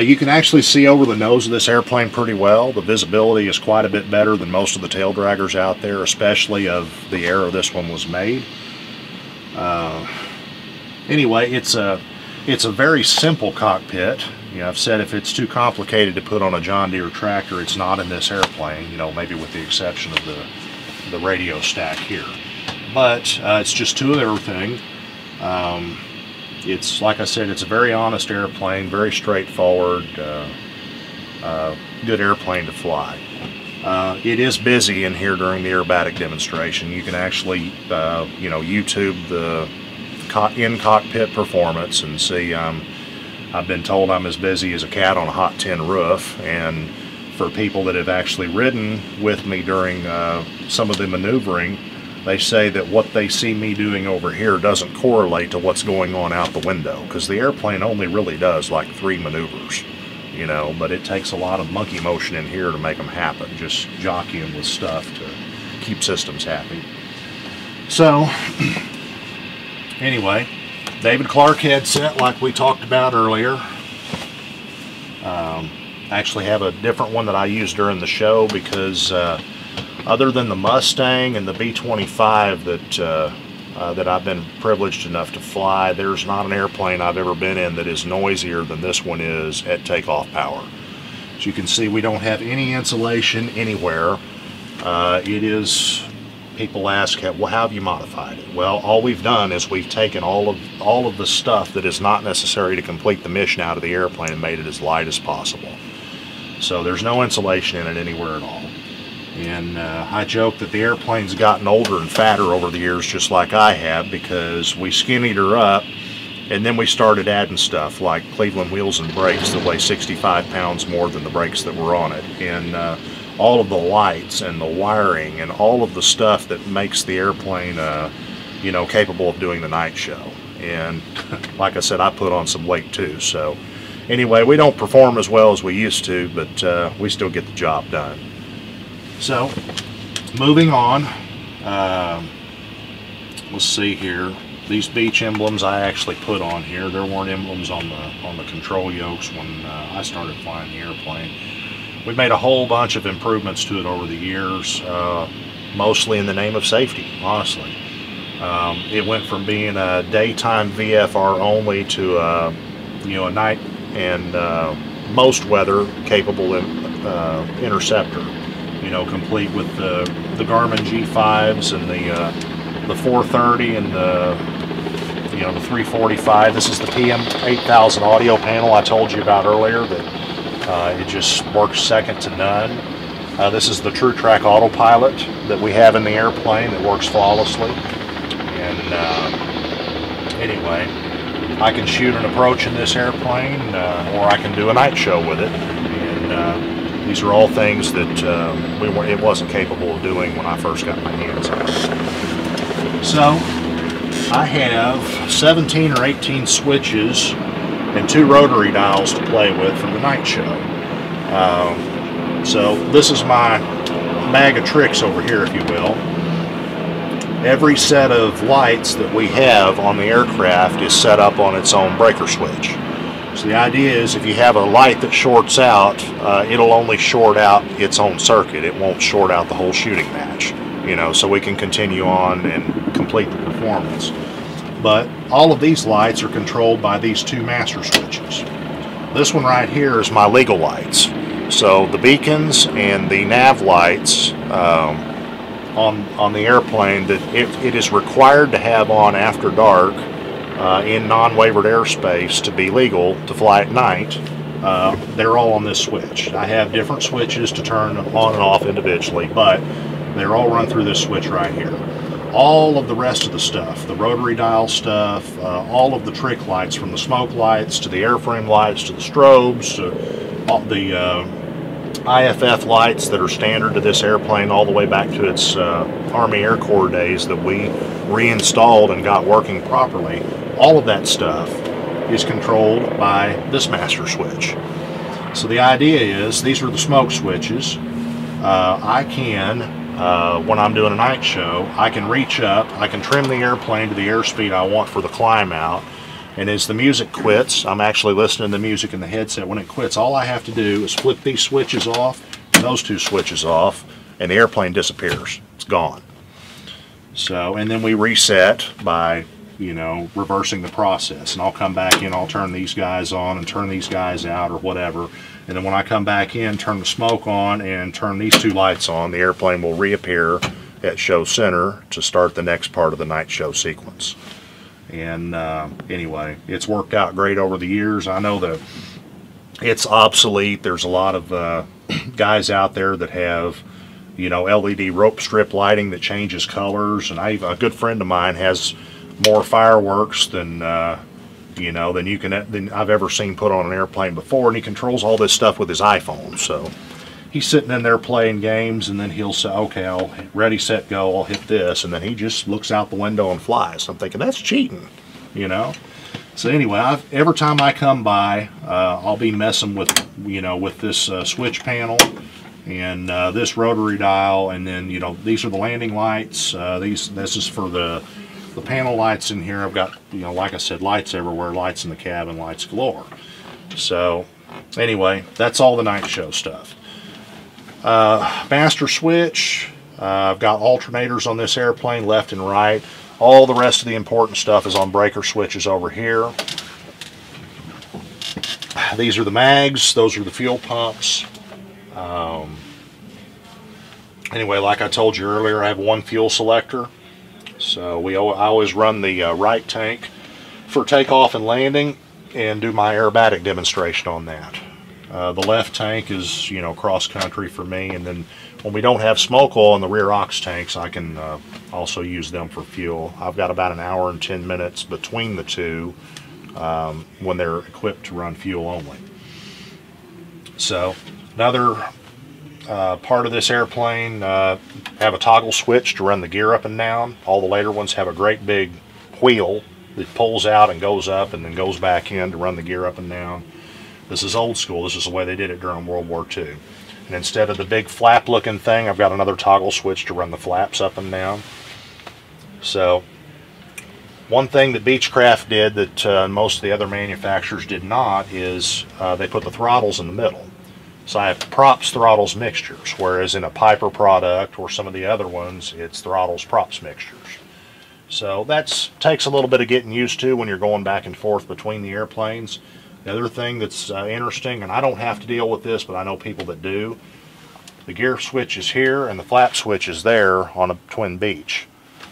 S1: You can actually see over the nose of this airplane pretty well. The visibility is quite a bit better than most of the tail draggers out there, especially of the era this one was made. Anyway, it's a very simple cockpit. You know, I've said if it's too complicated to put on a John Deere tractor, it's not in this airplane, you know, maybe with the exception of the radio stack here. But it's just two of everything. It's, like I said, it's a very honest airplane, very straightforward, good airplane to fly. It is busy in here during the aerobatic demonstration. You can actually, you know, YouTube the in-cockpit performance and see. I've been told I'm as busy as a cat on a hot tin roof, and for people that have actually ridden with me during some of the maneuvering, they say that what they see me doing over here doesn't correlate to what's going on out the window, because the airplane only really does like 3 maneuvers, you know, but it takes a lot of monkey motion in here to make them happen, just jockeying with stuff to keep systems happy. So anyway, David Clark headset like we talked about earlier. Actually have a different one that I used during the show because other than the Mustang and the B-25 that I've been privileged enough to fly, there's not an airplane I've ever been in that is noisier than this one is at takeoff power. As you can see, we don't have any insulation anywhere. It is, people ask, well, how have you modified it? Well, all we've done is we've taken all of the stuff that is not necessary to complete the mission out of the airplane and made it as light as possible. So there's no insulation in it anywhere at all. And I joke that the airplane's gotten older and fatter over the years, just like I have, because we skinnied her up and then we started adding stuff like Cleveland wheels and brakes that weigh 65 pounds more than the brakes that were on it, and all of the lights and the wiring and all of the stuff that makes the airplane you know, capable of doing the night show. And like I said, I put on some weight too. So anyway, we don't perform as well as we used to, but we still get the job done. So, moving on, let's see here. These Beech emblems I actually put on here. There weren't emblems on the control yokes when I started flying the airplane. We've made a whole bunch of improvements to it over the years, mostly in the name of safety, honestly. It went from being a daytime VFR only to you know, a night and most weather capable interceptor. You know, complete with the Garmin G5s and the 430 and the, you know, the 345. This is the PM8000 audio panel I told you about earlier that it just works second to none. This is the TrueTrack autopilot that we have in the airplane that works flawlessly. And anyway, I can shoot an approach in this airplane, or I can do a night show with it. And these are all things that it wasn't capable of doing when I first got my hands on it. So I have 17 or 18 switches and 2 rotary dials to play with for the night show. So this is my bag of tricks over here, if you will. Every set of lights that we have on the aircraft is set up on its own breaker switch. So the idea is if you have a light that shorts out, it'll only short out its own circuit. It won't short out the whole shooting match, you know, so we can continue on and complete the performance. But all of these lights are controlled by these 2 master switches. This one right here is my legal lights. So the beacons and the nav lights on the airplane that it is required to have on after dark in non-wavered airspace to be legal to fly at night, they're all on this switch. I have different switches to turn on and off individually, but they're all run through this switch right here. All of the rest of the stuff, the rotary dial stuff, all of the trick lights, from the smoke lights to the airframe lights to the strobes to all the IFF lights that are standard to this airplane all the way back to its Army Air Corps days that we reinstalled and got working properly. All of that stuff is controlled by this master switch. So the idea is, these are the smoke switches. I can when I'm doing a night show, I can reach up, I can trim the airplane to the airspeed I want for the climb out, and as the music quits, I'm actually listening to the music in the headset. When it quits, all I have to do is flip these switches off, and those two switches off, and the airplane disappears. It's gone. So, and then we reset by, you know, reversing the process, and I'll come back in, I'll turn these guys on and turn these guys out or whatever, and then when I come back in, turn the smoke on and turn these two lights on, the airplane will reappear at show center to start the next part of the night show sequence. And anyway, it's worked out great over the years. I know that it's obsolete. There's a lot of guys out there that have, you know, LED rope strip lighting that changes colors, and a good friend of mine has more fireworks than you know, than I've ever seen put on an airplane before, and he controls all this stuff with his iPhone. So he's sitting in there playing games, and then he'll say, okay, I'll ready, set, go, I'll hit this, and then he just looks out the window and flies. I'm thinking, that's cheating, you know. So anyway, every time I come by, I'll be messing with, you know, with this switch panel and this rotary dial, and then, you know, these are the landing lights. This is for the panel lights in here. I've got, you know, like I said, lights everywhere, lights in the cabin, lights galore. So anyway, that's all the night show stuff. Master switch, I've got alternators on this airplane, left and right. All the rest of the important stuff is on breaker switches over here. These are the mags, those are the fuel pumps. Anyway, like I told you earlier, I have one fuel selector. So I always run the right tank for takeoff and landing and do my aerobatic demonstration on that. The left tank is, you know, cross country for me, and then when we don't have smoke oil in the rear ox tanks, I can also use them for fuel. I've got about an hour and 10 minutes between the two when they're equipped to run fuel only. So another part of this airplane, have a toggle switch to run the gear up and down. All the later ones have a great big wheel that pulls out and goes up and then goes back in to run the gear up and down. This is old school. This is the way they did it during World War II. And instead of the big flap looking thing, I've got another toggle switch to run the flaps up and down. So one thing that Beechcraft did that most of the other manufacturers did not is they put the throttles in the middle. So I have props, throttles, mixtures, whereas in a Piper product or some of the other ones, it's throttles, props, mixtures. So that takes a little bit of getting used to when you're going back and forth between the airplanes. The other thing that's interesting, and I don't have to deal with this, but I know people that do, the gear switch is here and the flap switch is there on a twin Beech.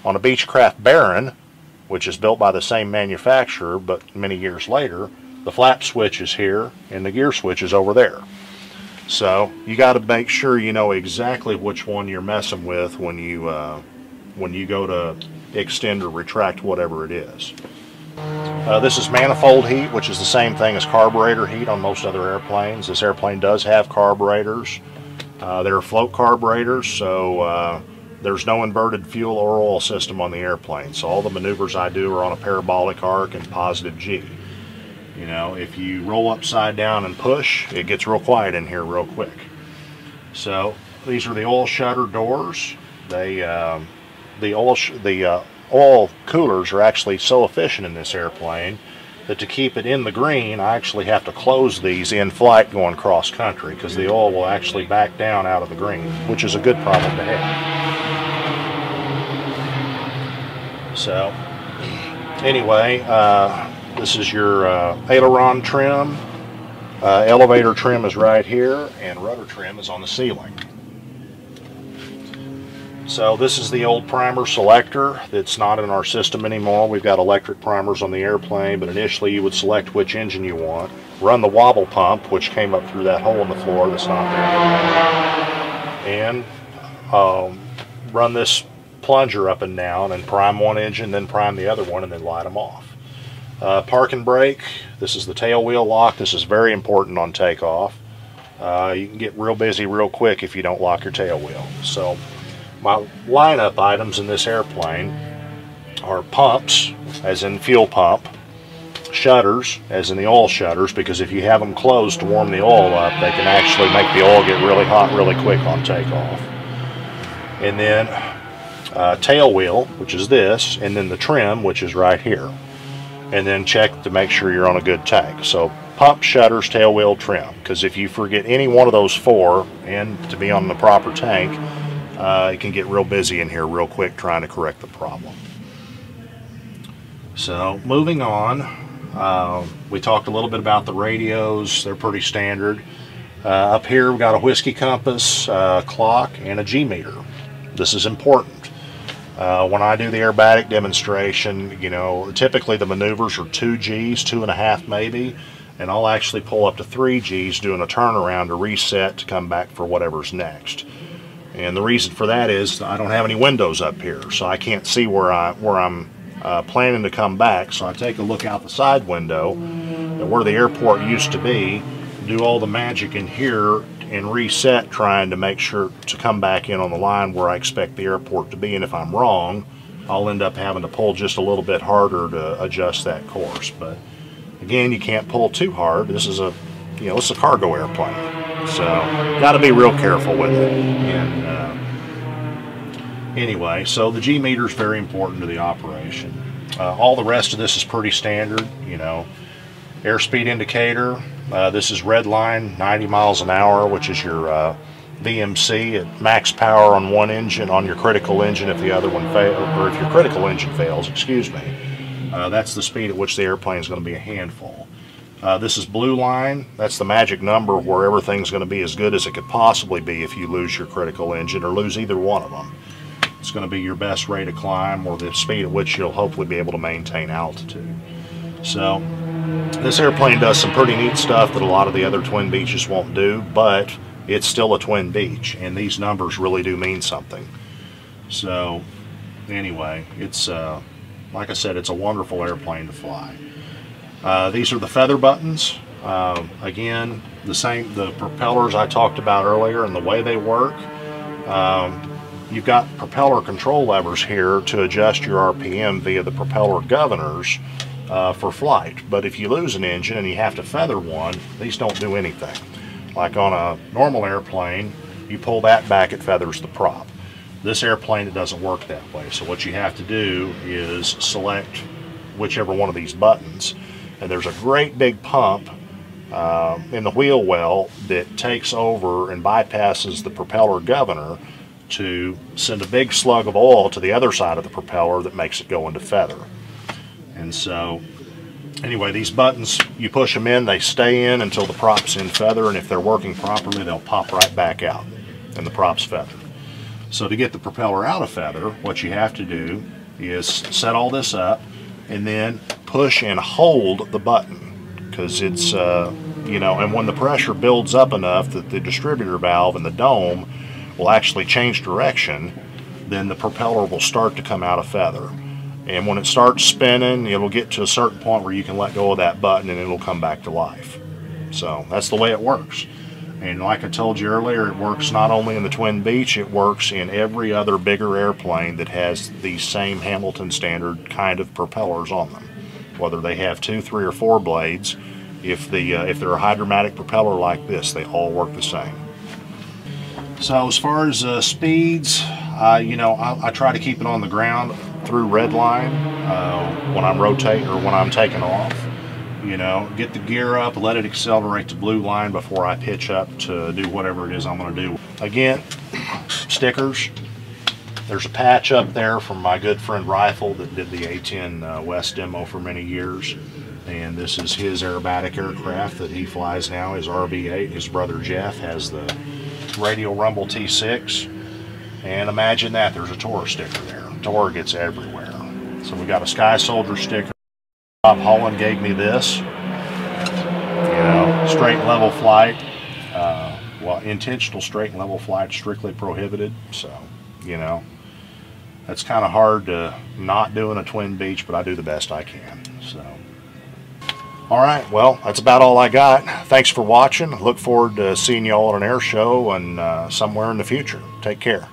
S1: On a Beechcraft Baron, which is built by the same manufacturer but many years later, the flap switch is here and the gear switch is over there. So you got to make sure you know exactly which one you're messing with when you go to extend or retract whatever it is. This is manifold heat, which is the same thing as carburetor heat on most other airplanes. This airplane does have carburetors. They're float carburetors, so there's no inverted fuel or oil system on the airplane. So all the maneuvers I do are on a parabolic arc and positive G. You know, if you roll upside down and push, it gets real quiet in here real quick. So these are the oil shutter doors. The oil coolers are actually so efficient in this airplane that to keep it in the green, I actually have to close these in flight going cross country because the oil will actually back down out of the green, which is a good problem to have. So anyway, this is your aileron trim. Elevator trim is right here, and rudder trim is on the ceiling. So this is the old primer selector that's not in our system anymore. We've got electric primers on the airplane, but initially you would select which engine you want, run the wobble pump, which came up through that hole in the floor that's not there anymore, and run this plunger up and down and prime one engine, then prime the other one, and then light them off. Park and brake, this is the tail wheel lock. This is very important on takeoff. You can get real busy real quick if you don't lock your tail wheel. So my lineup items in this airplane are pumps, as in fuel pump, shutters, as in the oil shutters, because if you have them closed to warm the oil up, they can actually make the oil get really hot really quick on takeoff. and then tail wheel, which is this, and then the trim, which is right here. And then check to make sure you're on a good tank. So pump, shutters, tail wheel, trim, because if you forget any one of those four and to be on the proper tank, it can get real busy in here real quick trying to correct the problem. So moving on, we talked a little bit about the radios. They're pretty standard. Up here we've got a whiskey compass, clock, and a G meter. This is important. When I do the aerobatic demonstration, you know, typically the maneuvers are 2 Gs, 2.5 maybe, and I'll actually pull up to 3 Gs doing a turnaround to reset to come back for whatever's next. And the reason for that is I don't have any windows up here, so I can't see where I'm planning to come back. So I take a look out the side window at where the airport used to be, do all the magic in here, and reset, trying to make sure to come back in on the line where I expect the airport to be. And if I'm wrong, I'll end up having to pull just a little bit harder to adjust that course. But again, you can't pull too hard. This is a, you know, it's a cargo airplane, so got to be real careful with it. And anyway, so the G meter is very important to the operation. All the rest of this is pretty standard, you know. Airspeed indicator. This is red line, 90 miles an hour, which is your VMC at max power on one engine, on your critical engine if the other one fails, or if your critical engine fails, excuse me. That's the speed at which the airplane is going to be a handful. This is blue line. That's the magic number where everything's going to be as good as it could possibly be if you lose your critical engine or lose either one of them. It's going to be your best rate of climb, or the speed at which you'll hopefully be able to maintain altitude. So this airplane does some pretty neat stuff that a lot of the other twin Beeches won't do, but it's still a twin Beech, and these numbers really do mean something. So anyway, it's like I said, it's a wonderful airplane to fly. These are the feather buttons. Again, the propellers I talked about earlier and the way they work. You've got propeller control levers here to adjust your RPM via the propeller governors for flight. But if you lose an engine and you have to feather one, these don't do anything. Like on a normal airplane, you pull that back, it feathers the prop. This airplane, it doesn't work that way. So what you have to do is select whichever one of these buttons. And there's a great big pump in the wheel well that takes over and bypasses the propeller governor to send a big slug of oil to the other side of the propeller that makes it go into feather. And so anyway, these buttons, you push them in, they stay in until the prop's in feather, and if they're working properly, they'll pop right back out and the prop's feathered. So to get the propeller out of feather, what you have to do is set all this up and then push and hold the button, because it's you know, and when the pressure builds up enough that the distributor valve and the dome will actually change direction, then the propeller will start to come out of feather. And when it starts spinning, it'll get to a certain point where you can let go of that button and it'll come back to life. So that's the way it works. And like I told you earlier, it works not only in the twin Beech, it works in every other bigger airplane that has these same Hamilton standard kind of propellers on them. Whether they have 2, 3, or 4 blades, if they're a hydromatic propeller like this, they all work the same. So as far as speeds, you know, I try to keep it on the ground through red line when I'm rotating or when I'm taking off. You know, get the gear up, let it accelerate to blue line before I pitch up to do whatever it is I'm going to do. Again, stickers. There's a patch up there from my good friend Rifle that did the A10 West demo for many years. And this is his aerobatic aircraft that he flies now, his RB-8. His brother Jeff has the Radial Rumble T6. And imagine that, there's a Tor sticker there. Tor gets everywhere. So we got a Sky Soldier sticker. Bob Holland gave me this. You know, straight and level flight. Well, intentional straight and level flight strictly prohibited. So, you know, that's kind of hard to not do in a twin Beech, but I do the best I can. So, all right, well, that's about all I got. Thanks for watching. Look forward to seeing you all at an air show and somewhere in the future. Take care.